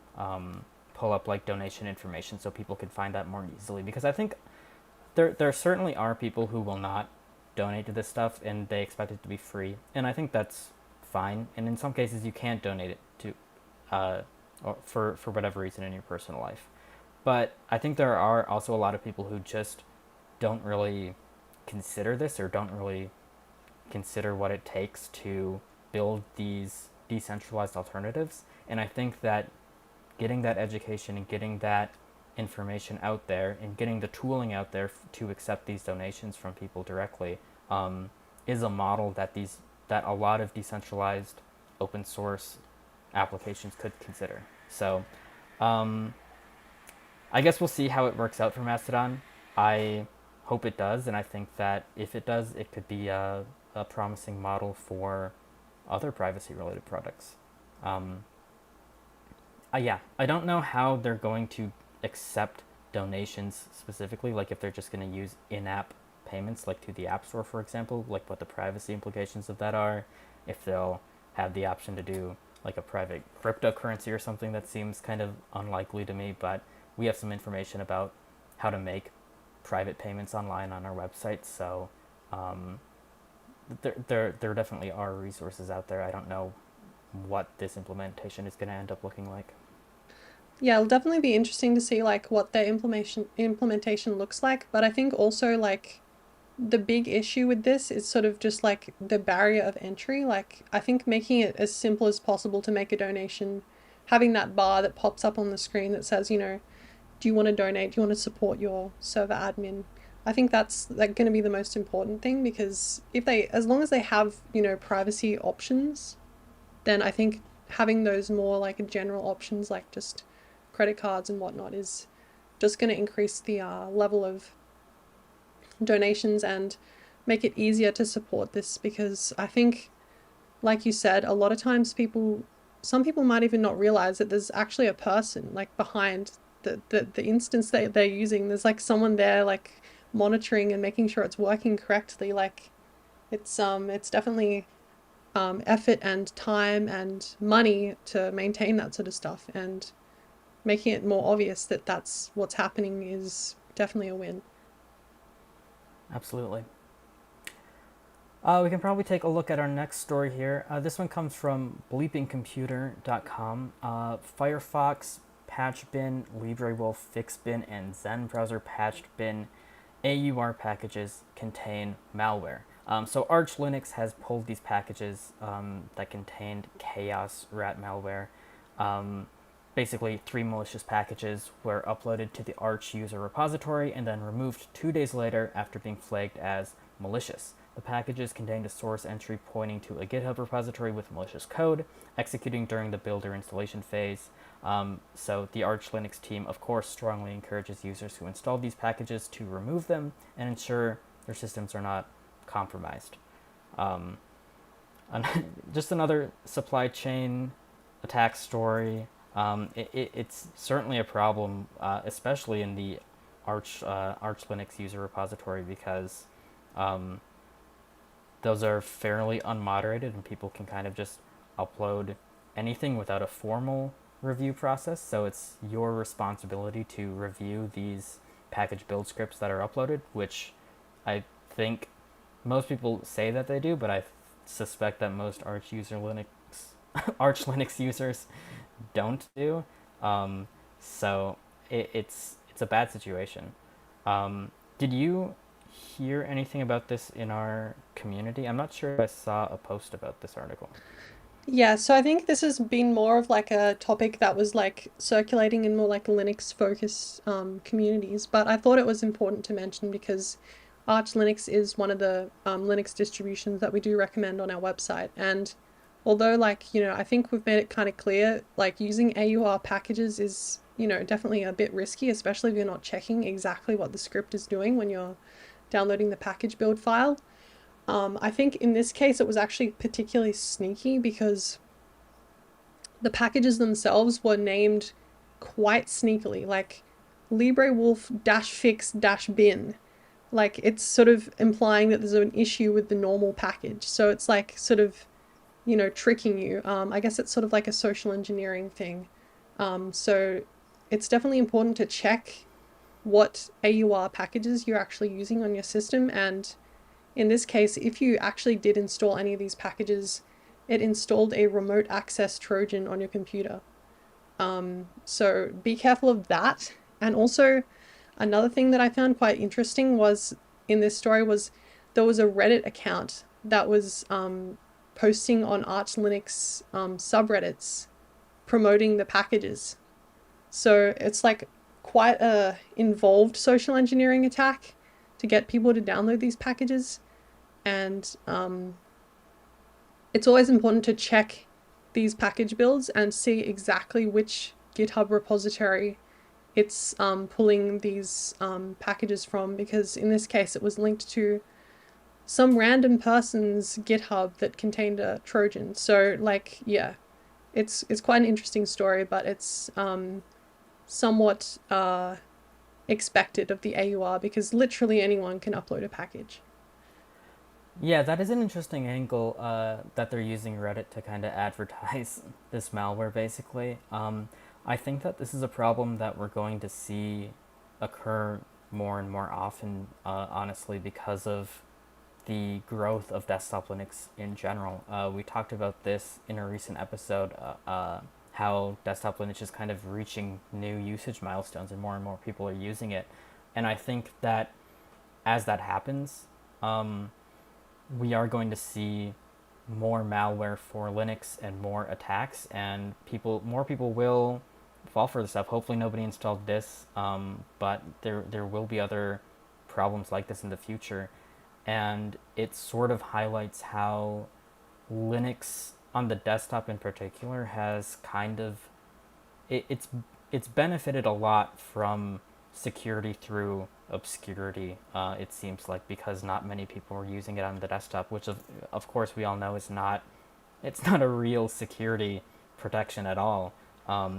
pull up like donation information so people could find that more easily. Because I think there certainly are people who will not donate to this stuff and they expect it to be free, and I think that's fine. And in some cases, you can't donate it to or for whatever reason in your personal life. But I think there are also a lot of people who just don't really consider this or don't really consider what it takes to build these decentralized alternatives. And I think that getting that education and getting that information out there and getting the tooling out there to accept these donations from people directly is a model that a lot of decentralized open source applications could consider. So I guess we'll see how it works out for Mastodon. I hope it does, and I think that if it does, it could be a promising model for other privacy related products. Um, yeah, I don't know how they're going to accept donations specifically, like if they're just going to use in app payments, like to the App Store, for example, like what the privacy implications of that are, if they'll have the option to do like a private cryptocurrency or something. That seems kind of unlikely to me, but we have some information about how to make private payments online on our website, so um, there definitely are resources out there. I don't know what this implementation is going to end up looking like. Yeah, it'll definitely be interesting to see like what their implementation looks like. But I think also like the big issue with this is sort of just like the barrier of entry. Like I think making it as simple as possible to make a donation, having that bar that pops up on the screen that says, do you want to donate? Do you want to support your server admin? I think that's like going to be the most important thing, because if they, as long as they have, privacy options, then I think having those more like general options like just credit cards and whatnot is just going to increase the level of donations and make it easier to support this. Because I think, like you said, a lot of times some people might even not realize that there's actually a person like behind the instance that they're using. There's like someone there like monitoring and making sure it's working correctly. Like it's definitely effort and time and money to maintain that sort of stuff, and making it more obvious that that's what's happening is definitely a win. Absolutely. We can probably take a look at our next story here. This one comes from bleepingcomputer.com. Firefox patchbin, LibreWolf fixbin, and Zen browser patchbin AUR packages contain malware. So Arch Linux has pulled these packages that contained chaos rat malware. Um, Basically, 3 malicious packages were uploaded to the Arch user repository and then removed 2 days later after being flagged as malicious. The packages contained a source entry pointing to a GitHub repository with malicious code executing during the build or installation phase. So the Arch Linux team, of course, strongly encourages users who install these packages to remove them and ensure their systems are not compromised. Um, just another supply chain attack story. It's certainly a problem, especially in the Arch Linux user repository, because um, those are fairly unmoderated and people can kind of just upload anything without a formal review process. So it's your responsibility to review these package build scripts that are uploaded, which I think most people say that they do, but I suspect that most Arch Linux users don't do. Um, so it's a bad situation. Did you hear anything about this in our community? I'm not sure if I saw a post about this article. Yeah, so I think this has been more of like a topic that was like circulating in more like Linux focused communities, but I thought it was important to mention because Arch Linux is one of the Linux distributions that we do recommend on our website. And although like, I think we've made it kind of clear, like using AUR packages is, definitely a bit risky, especially if you're not checking exactly what the script is doing when you're downloading the package build file. I think in this case it was actually particularly sneaky because the packages themselves were named quite sneakily, like LibreWolf -fix -bin. Like it's sort of implying that there's an issue with the normal package. So it's like sort of, tricking you. I guess it's sort of like a social engineering thing. So it's definitely important to check what AUR packages you're actually using on your system. And in this case, if you actually did install any of these packages, it installed a remote access Trojan on your computer. So be careful of that. And also, another thing that I found quite interesting was in this story was there was a Reddit account that was posting on Arch Linux subreddits promoting the packages. So it's like quite a involved social engineering attack to get people to download these packages. And it's always important to check these package builds and see exactly which GitHub repository it's pulling these packages from, because in this case it was linked to some random person's GitHub that contained a Trojan. So like, yeah, it's quite an interesting story, but it's somewhat expected of the AUR because literally anyone can upload a package. Yeah, that is an interesting angle that they're using Reddit to kind of advertise this malware, basically. I think that this is a problem that we're going to see occur more and more often, honestly, because of the growth of desktop Linux in general. We talked about this in a recent episode, how desktop Linux is kind of reaching new usage milestones and more people are using it. And I think that as that happens, we are going to see more malware for Linux and more attacks, and more people will fall for this stuff. Hopefully, nobody installed this, but there will be other problems like this in the future, and it sort of highlights how Linux on the desktop in particular has kind of it, it's it's benefited a lot from security through obscurity. It seems like because not many people were using it on the desktop, which of course we all know is not it's not a real security protection at all.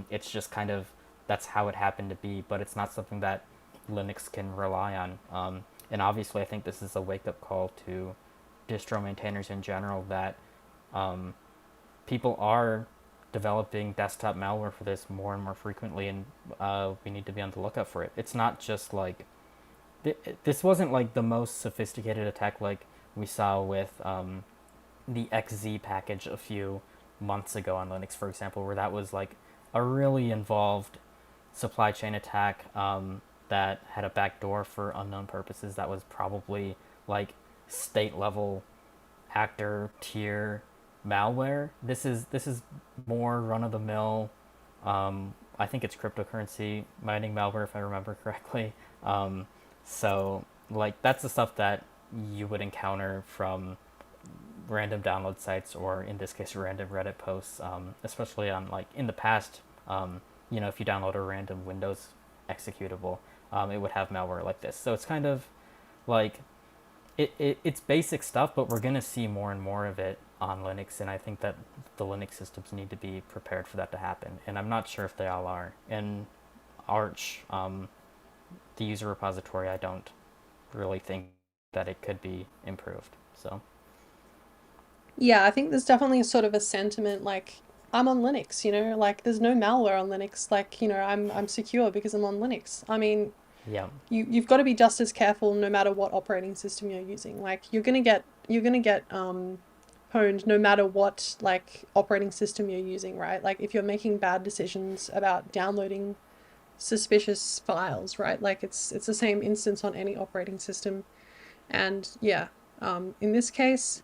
It's just kind of that's how it happened to be, but it's not something that Linux can rely on. And obviously, I think this is a wake up call to distro maintainers in general that um, people are developing desktop malware for this more and more frequently, and we need to be on the lookout for it. It's not just like this wasn't like the most sophisticated attack like we saw with the XZ package a few months ago on Linux, for example, where that was like a really involved supply chain attack that had a backdoor for unknown purposes that was probably like state level actor tier malware. This is more run of the mill. I think it's cryptocurrency mining malware if I remember correctly. So like that's the stuff that you would encounter from random download sites or in this case random Reddit posts, especially on like in the past. If you download a random Windows executable, it would have malware like this. So it's kind of like it's basic stuff, but we're going to see more and more of it on Linux, and I think that the Linux systems need to be prepared for that to happen, and I'm not sure if they all are. In Arch, the user repository, I don't really think that it could be improved. So Yeah, I think there's definitely sort of a sentiment like I'm on Linux, like there's no malware on Linux, like, I'm secure because I'm on Linux. I mean, yeah, you've got to be just as careful no matter what operating system you're using. Like you're gonna get pwned no matter what like operating system you're using, right? Like if you're making bad decisions about downloading suspicious files, right? Like it's the same instance on any operating system. And yeah, in this case,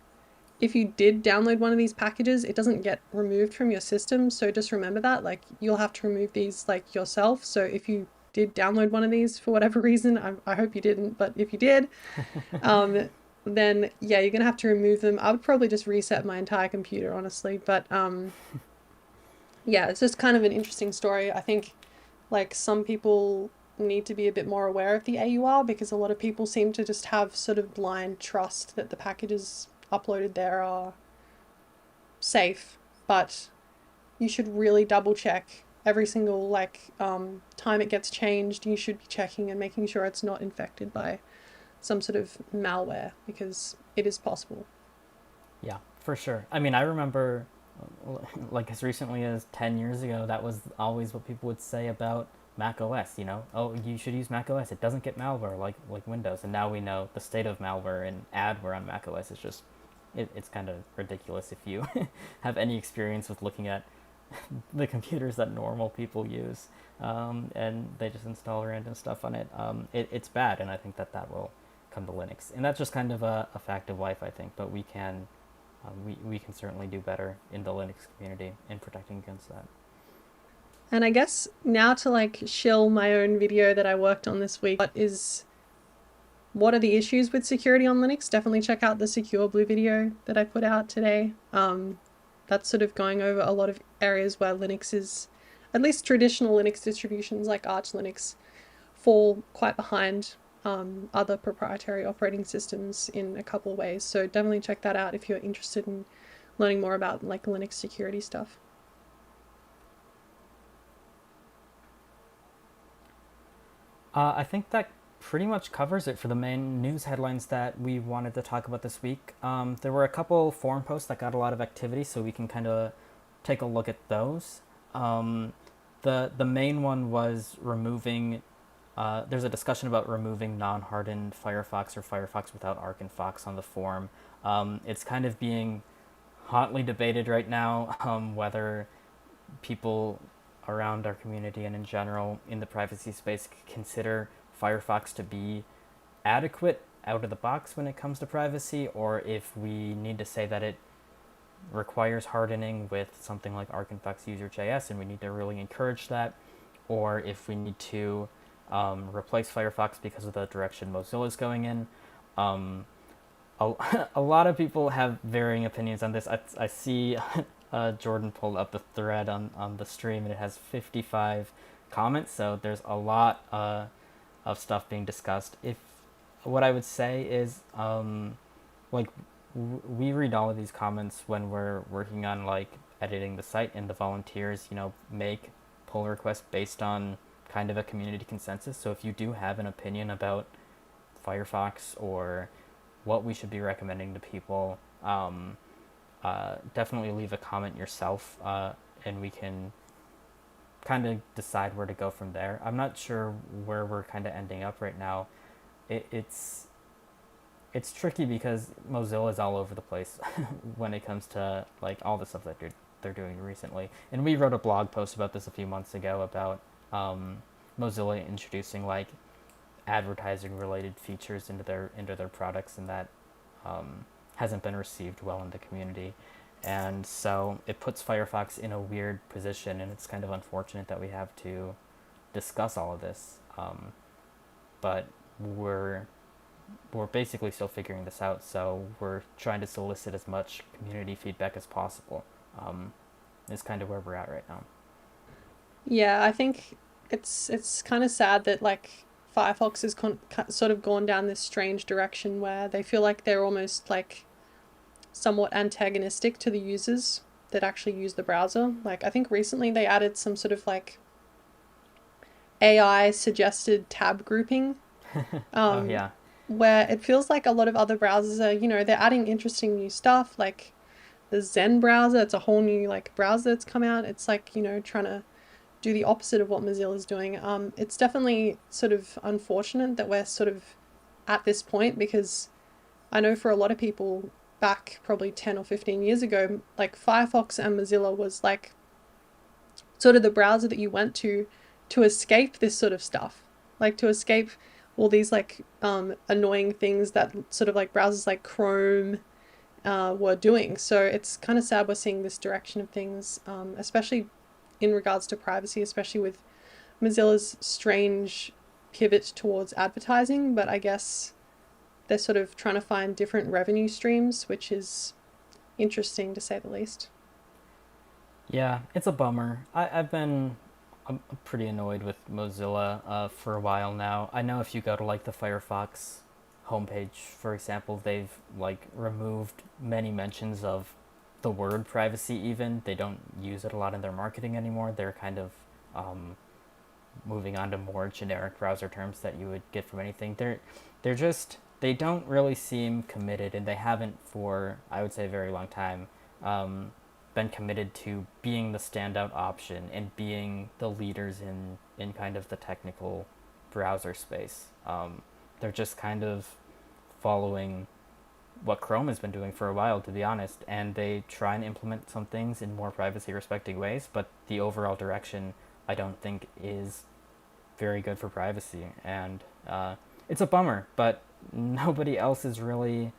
if you did download one of these packages, it doesn't get removed from your system. So just remember that, like you'll have to remove these like yourself. So if you did download one of these for whatever reason, I hope you didn't, but if you did, um, then yeah, you're gonna have to remove them. I would probably just reset my entire computer, honestly. But yeah, it's just kind of an interesting story. I think like some people need to be a bit more aware of the AUR because a lot of people seem to just have sort of blind trust that the packages uploaded there are safe, but you should really double check every single like time it gets changed. You should be checking and making sure it's not infected by some sort of malware, because it is possible. Yeah, for sure. I mean, I remember, like as recently as 10 years ago, that was always what people would say about Mac OS. You know, oh, you should use Mac OS. It doesn't get malware like Windows. And now we know the state of malware and adware on Mac OS is just, it's kind of ridiculous if you have any experience with looking at the computers that normal people use, and they just install random stuff on it. It's bad, and I think that will come to Linux, and that's just kind of a fact of life, I think. But we can certainly do better in the Linux community in protecting against that. And I guess now to like shill my own video that I worked on this week, what are the issues with security on Linux? Definitely check out the Secure Blue video that I put out today. That's sort of going over a lot of areas where Linux is, at least traditional Linux distributions like Arch Linux, fall quite behind other proprietary operating systems in a couple of ways. So definitely check that out if you're interested in learning more about like Linux security stuff. I think that pretty much covers it for the main news headlines that we wanted to talk about this week. There were a couple forum posts that got a lot of activity, so we can kind of take a look at those. The main one was removing. There's a discussion about removing non-hardened Firefox or Firefox without Arc and Fox on the forum. It's kind of being hotly debated right now, whether people around our community and in general in the privacy space consider Firefox to be adequate out of the box when it comes to privacy, or if we need to say that it requires hardening with something like Arc and Fox user.js and we need to really encourage that, or if we need to replace Firefox because of the direction Mozilla is going in. A, a lot of people have varying opinions on this. I see Jordan pulled up the thread on the stream, and it has 55 comments, so there's a lot of stuff being discussed. If what I would say is, like, we read all of these comments when we're working on like editing the site, and the volunteers, make pull requests based on kind of a community consensus. So if you do have an opinion about Firefox or what we should be recommending to people, definitely leave a comment yourself, and we can kind of decide where to go from there. I'm not sure where we're kind of ending up right now. It's tricky because Mozilla is all over the place when it comes to like all the stuff that they're doing recently. And we wrote a blog post about this a few months ago about Mozilla introducing like advertising related features into their products, and that hasn't been received well in the community. And so it puts Firefox in a weird position, and it's kind of unfortunate that we have to discuss all of this. But we're basically still figuring this out, so we're trying to solicit as much community feedback as possible. Is kind of where we're at right now. Yeah, I think it's kind of sad that like Firefox has sort of gone down this strange direction where they feel like they're almost like somewhat antagonistic to the users that actually use the browser. Like I think recently they added some sort of like AI suggested tab grouping, Oh um, yeah. where it feels like a lot of other browsers are, they're adding interesting new stuff. Like the Zen browser, it's a whole new like browser that's come out. It's like, trying to do the opposite of what Mozilla is doing. It's definitely sort of unfortunate that we're sort of at this point, because I know for a lot of people back probably 10 or 15 years ago, like Firefox and Mozilla was like sort of the browser that you went to escape this sort of stuff, like to escape all these like annoying things that sort of like browsers like Chrome were doing. So it's kind of sad we're seeing this direction of things, especially in regards to privacy, especially with Mozilla's strange pivot towards advertising. But I guess they're sort of trying to find different revenue streams, which is interesting to say the least. Yeah, it's a bummer. I've been pretty annoyed with Mozilla for a while now. I know if you go to like the Firefox homepage, for example, they've like removed many mentions of the word privacy. Even they don't use it a lot in their marketing anymore. They're kind of moving on to more generic browser terms that you would get from anything. They're just they don't really seem committed, and they haven't for, I would say, a very long time, been committed to being the standout option and being the leaders in kind of the technical browser space. They're just kind of following what Chrome has been doing for a while, to be honest, and they try and implement some things in more privacy respecting ways, but the overall direction I don't think is very good for privacy, and it's a bummer, but nobody else is really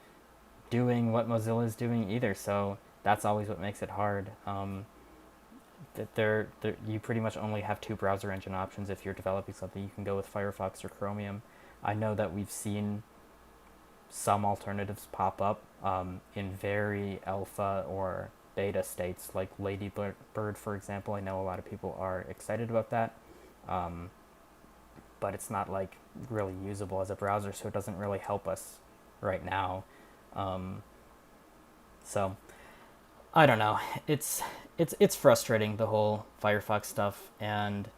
doing what Mozilla is doing either, so that's always what makes it hard. That you pretty much only have two browser engine options if you're developing something. You can go with Firefox or Chromium. I know that we've seen some alternatives pop up in very alpha or beta states, like Ladybird, for example. I know a lot of people are excited about that, um, but it's not like really usable as a browser, so it doesn't really help us right now. Um, so I don't know. It's frustrating, the whole Firefox stuff, and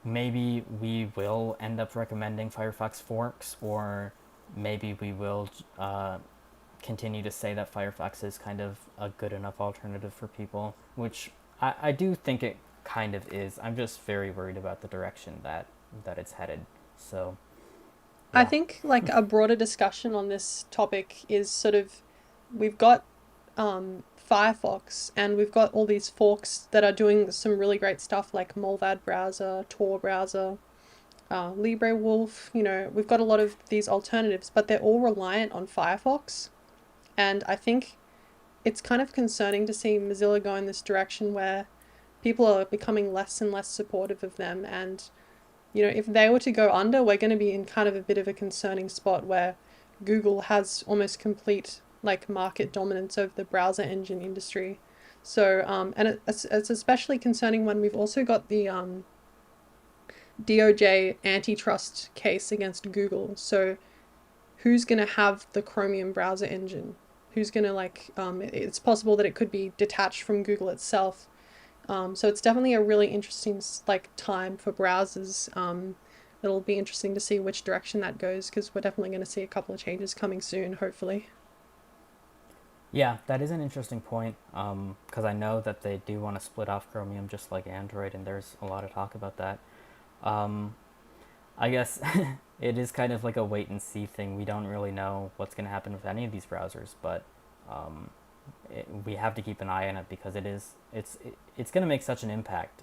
maybe we will end up recommending Firefox forks, or maybe we will continue to say that Firefox is kind of a good enough alternative for people, which I do think it kind of is. I'm just very worried about the direction that it's headed. So, I yeah. think like a broader discussion on this topic is sort of we've got Firefox and we've got all these forks that are doing some really great stuff like Molvad browser, Tor browser, LibreWolf. You know, we've got a lot of these alternatives, but they're all reliant on Firefox. And I think it's kind of concerning to see Mozilla go in this direction where people are becoming less and less supportive of them. And, you know, if they were to go under, we're going to be in kind of a bit of a concerning spot where Google has almost complete like market dominance over the browser engine industry. So, and it's especially concerning when we've also got the DOJ antitrust case against Google. So, who's going to have the Chromium browser engine? Who's going to like, it's possible that it could be detached from Google itself. So it's definitely a really interesting like time for browsers. It'll be interesting to see which direction that goes because we're definitely going to see a couple of changes coming soon, hopefully. Yeah, that is an interesting point, because I know that they do want to split off Chromium just like Android, and there's a lot of talk about that. Um, I guess it is kind of like a wait and see thing. We don't really know what's going to happen with any of these browsers, but um, we have to keep an eye on it because it's going to make such an impact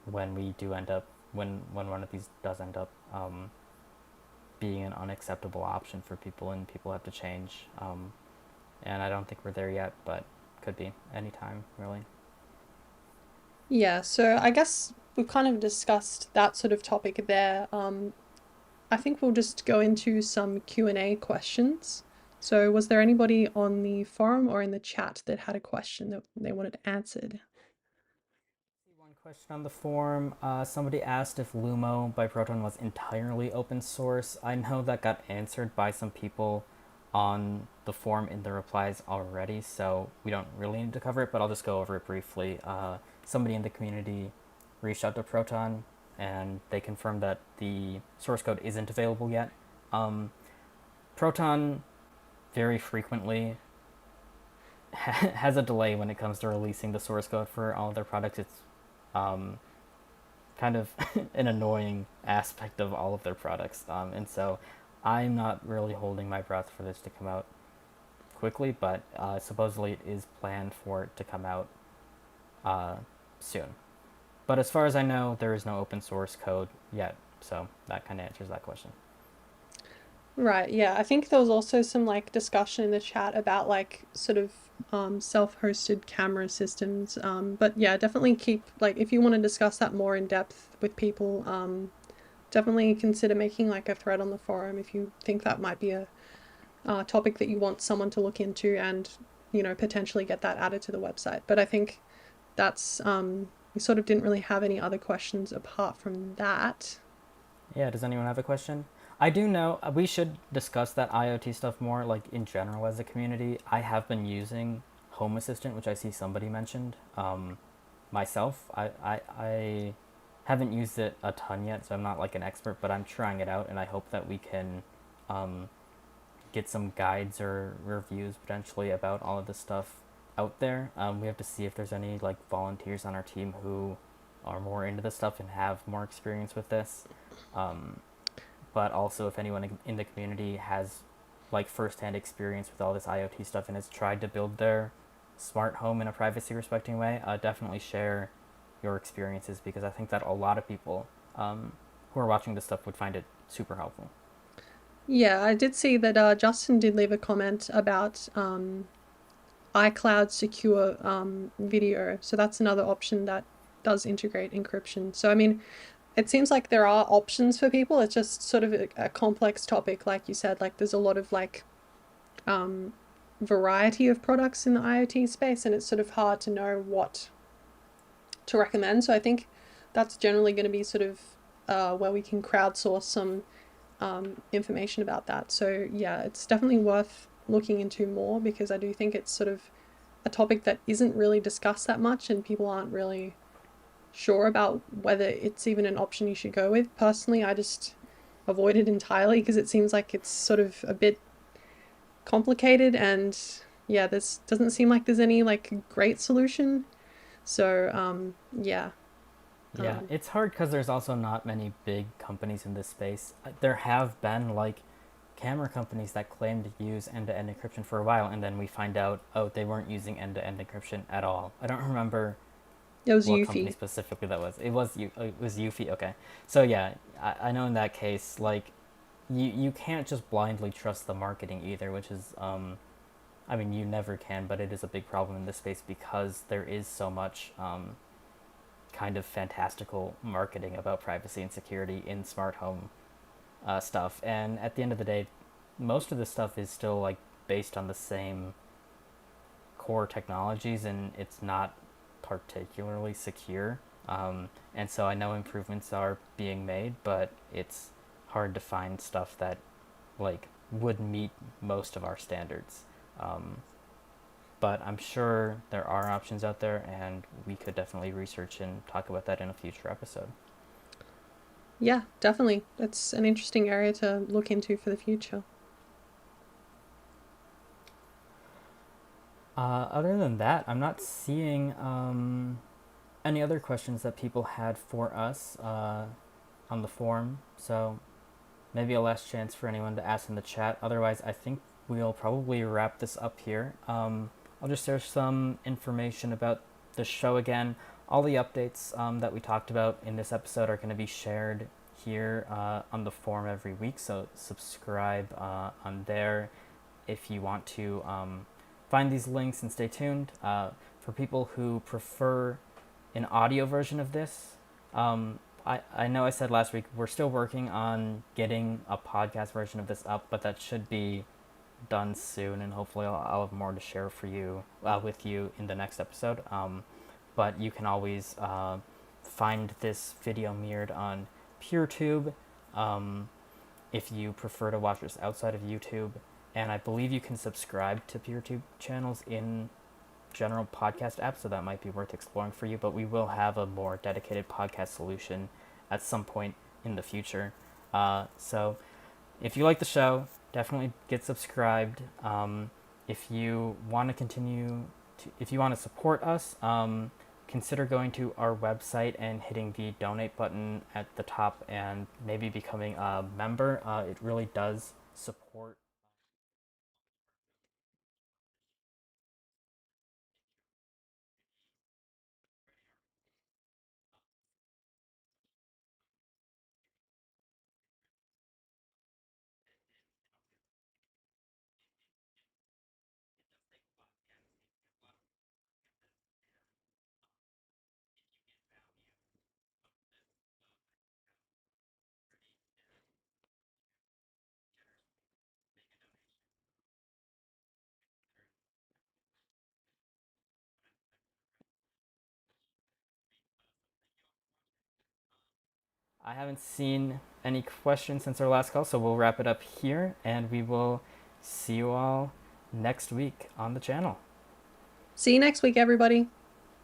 when we do end up when one of these does end up being an unacceptable option for people, and people have to change. And I don't think we're there yet, but could be anytime, really. Yeah, so I guess we've kind of discussed that sort of topic there. I think we'll just go into some Q&A questions. So was there anybody on the forum or in the chat that had a question that they wanted answered? One question on the forum. Somebody asked if Lumo by Proton was entirely open source. I know that got answered by some people on the forum in the replies already, so we don't really need to cover it, but I'll just go over it briefly. Somebody in the community reached out to Proton, and they confirmed that the source code isn't available yet. Um, Proton very frequently has a delay when it comes to releasing the source code for all of their products. It's um, kind of an annoying aspect of all of their products. And so I'm not really holding my breath for this to come out quickly, but supposedly it is planned for it to come out uh, soon. But as far as I know, there is no open source code yet, so that kind of answers that question. Right, yeah. I think there was also some like discussion in the chat about like sort of self-hosted camera systems. But yeah, definitely keep like if you want to discuss that more in depth with people, definitely consider making like a thread on the forum if you think that might be a topic that you want someone to look into and you know potentially get that added to the website. But I think that's we sort of didn't really have any other questions apart from that. Yeah, does anyone have a question? I do know we should discuss that IoT stuff more, like in general as a community. I have been using Home Assistant, which I see somebody mentioned. Myself, I haven't used it a ton yet, so I'm not like an expert, but I'm trying it out, and I hope that we can get some guides or reviews potentially about all of this stuff out there. We have to see if there's any like volunteers on our team who are more into this stuff and have more experience with this. Um, but also if anyone in the community has like firsthand experience with all this IoT stuff and has tried to build their smart home in a privacy respecting way, definitely share your experiences because I think that a lot of people who are watching this stuff would find it super helpful. Yeah, I did see that Justin did leave a comment about iCloud secure video. So that's another option that does integrate encryption. So, I mean, it seems like there are options for people. It's just sort of a complex topic, like you said. Like, there's a lot of like um, variety of products in the IoT space, and it's sort of hard to know what to recommend. So, I think that's generally going to be sort of where we can crowdsource some information about that. So, yeah, it's definitely worth looking into more because I do think it's sort of a topic that isn't really discussed that much and people aren't really sure about whether it's even an option you should go with. Personally, I just avoid it entirely because it seems like it's sort of a bit complicated and yeah, this doesn't seem like there's any like great solution. So, yeah. Yeah, Um, it's hard because there's also not many big companies in this space. There have been like camera companies that claim to use end-to-end encryption for a while, and then we find out, oh, they weren't using end-to-end encryption at all. I don't remember it was what company Eufy. specifically that was. It was Eufy. Okay, so yeah, I know in that case, like you can't just blindly trust the marketing either, which is I mean you never can, but it is a big problem in this space because there is so much kind of fantastical marketing about privacy and security in smart home stuff. And at the end of the day, most of this stuff is still like based on the same core technologies, and it's not particularly secure. And so I know improvements are being made, but it's hard to find stuff that like would meet most of our standards. Um, but I'm sure there are options out there, and we could definitely research and talk about that in a future episode. Yeah, definitely. It's an interesting area to look into for the future. Other than that, I'm not seeing any other questions that people had for us on the forum. So maybe a last chance for anyone to ask in the chat. Otherwise, I think we'll probably wrap this up here. I'll just share some information about the show again. All the updates that we talked about in this episode are going to be shared here on the forum every week. So subscribe on there if you want to find these links and stay tuned. For people who prefer an audio version of this, I know I said last week we're still working on getting a podcast version of this up, but that should be done soon, and hopefully I'll have more to share for you with you in the next episode. But you can always find this video mirrored on PureTube if you prefer to watch this outside of YouTube. And I believe you can subscribe to PureTube channels in general podcast apps, so that might be worth exploring for you. But we will have a more dedicated podcast solution at some point in the future. So if you like the show, definitely get subscribed. If you want to continue if you want to support us, consider going to our website and hitting the donate button at the top and maybe becoming a member. It really does support. I haven't seen any questions since our last call, so we'll wrap it up here and we will see you all next week on the channel. See you next week, everybody.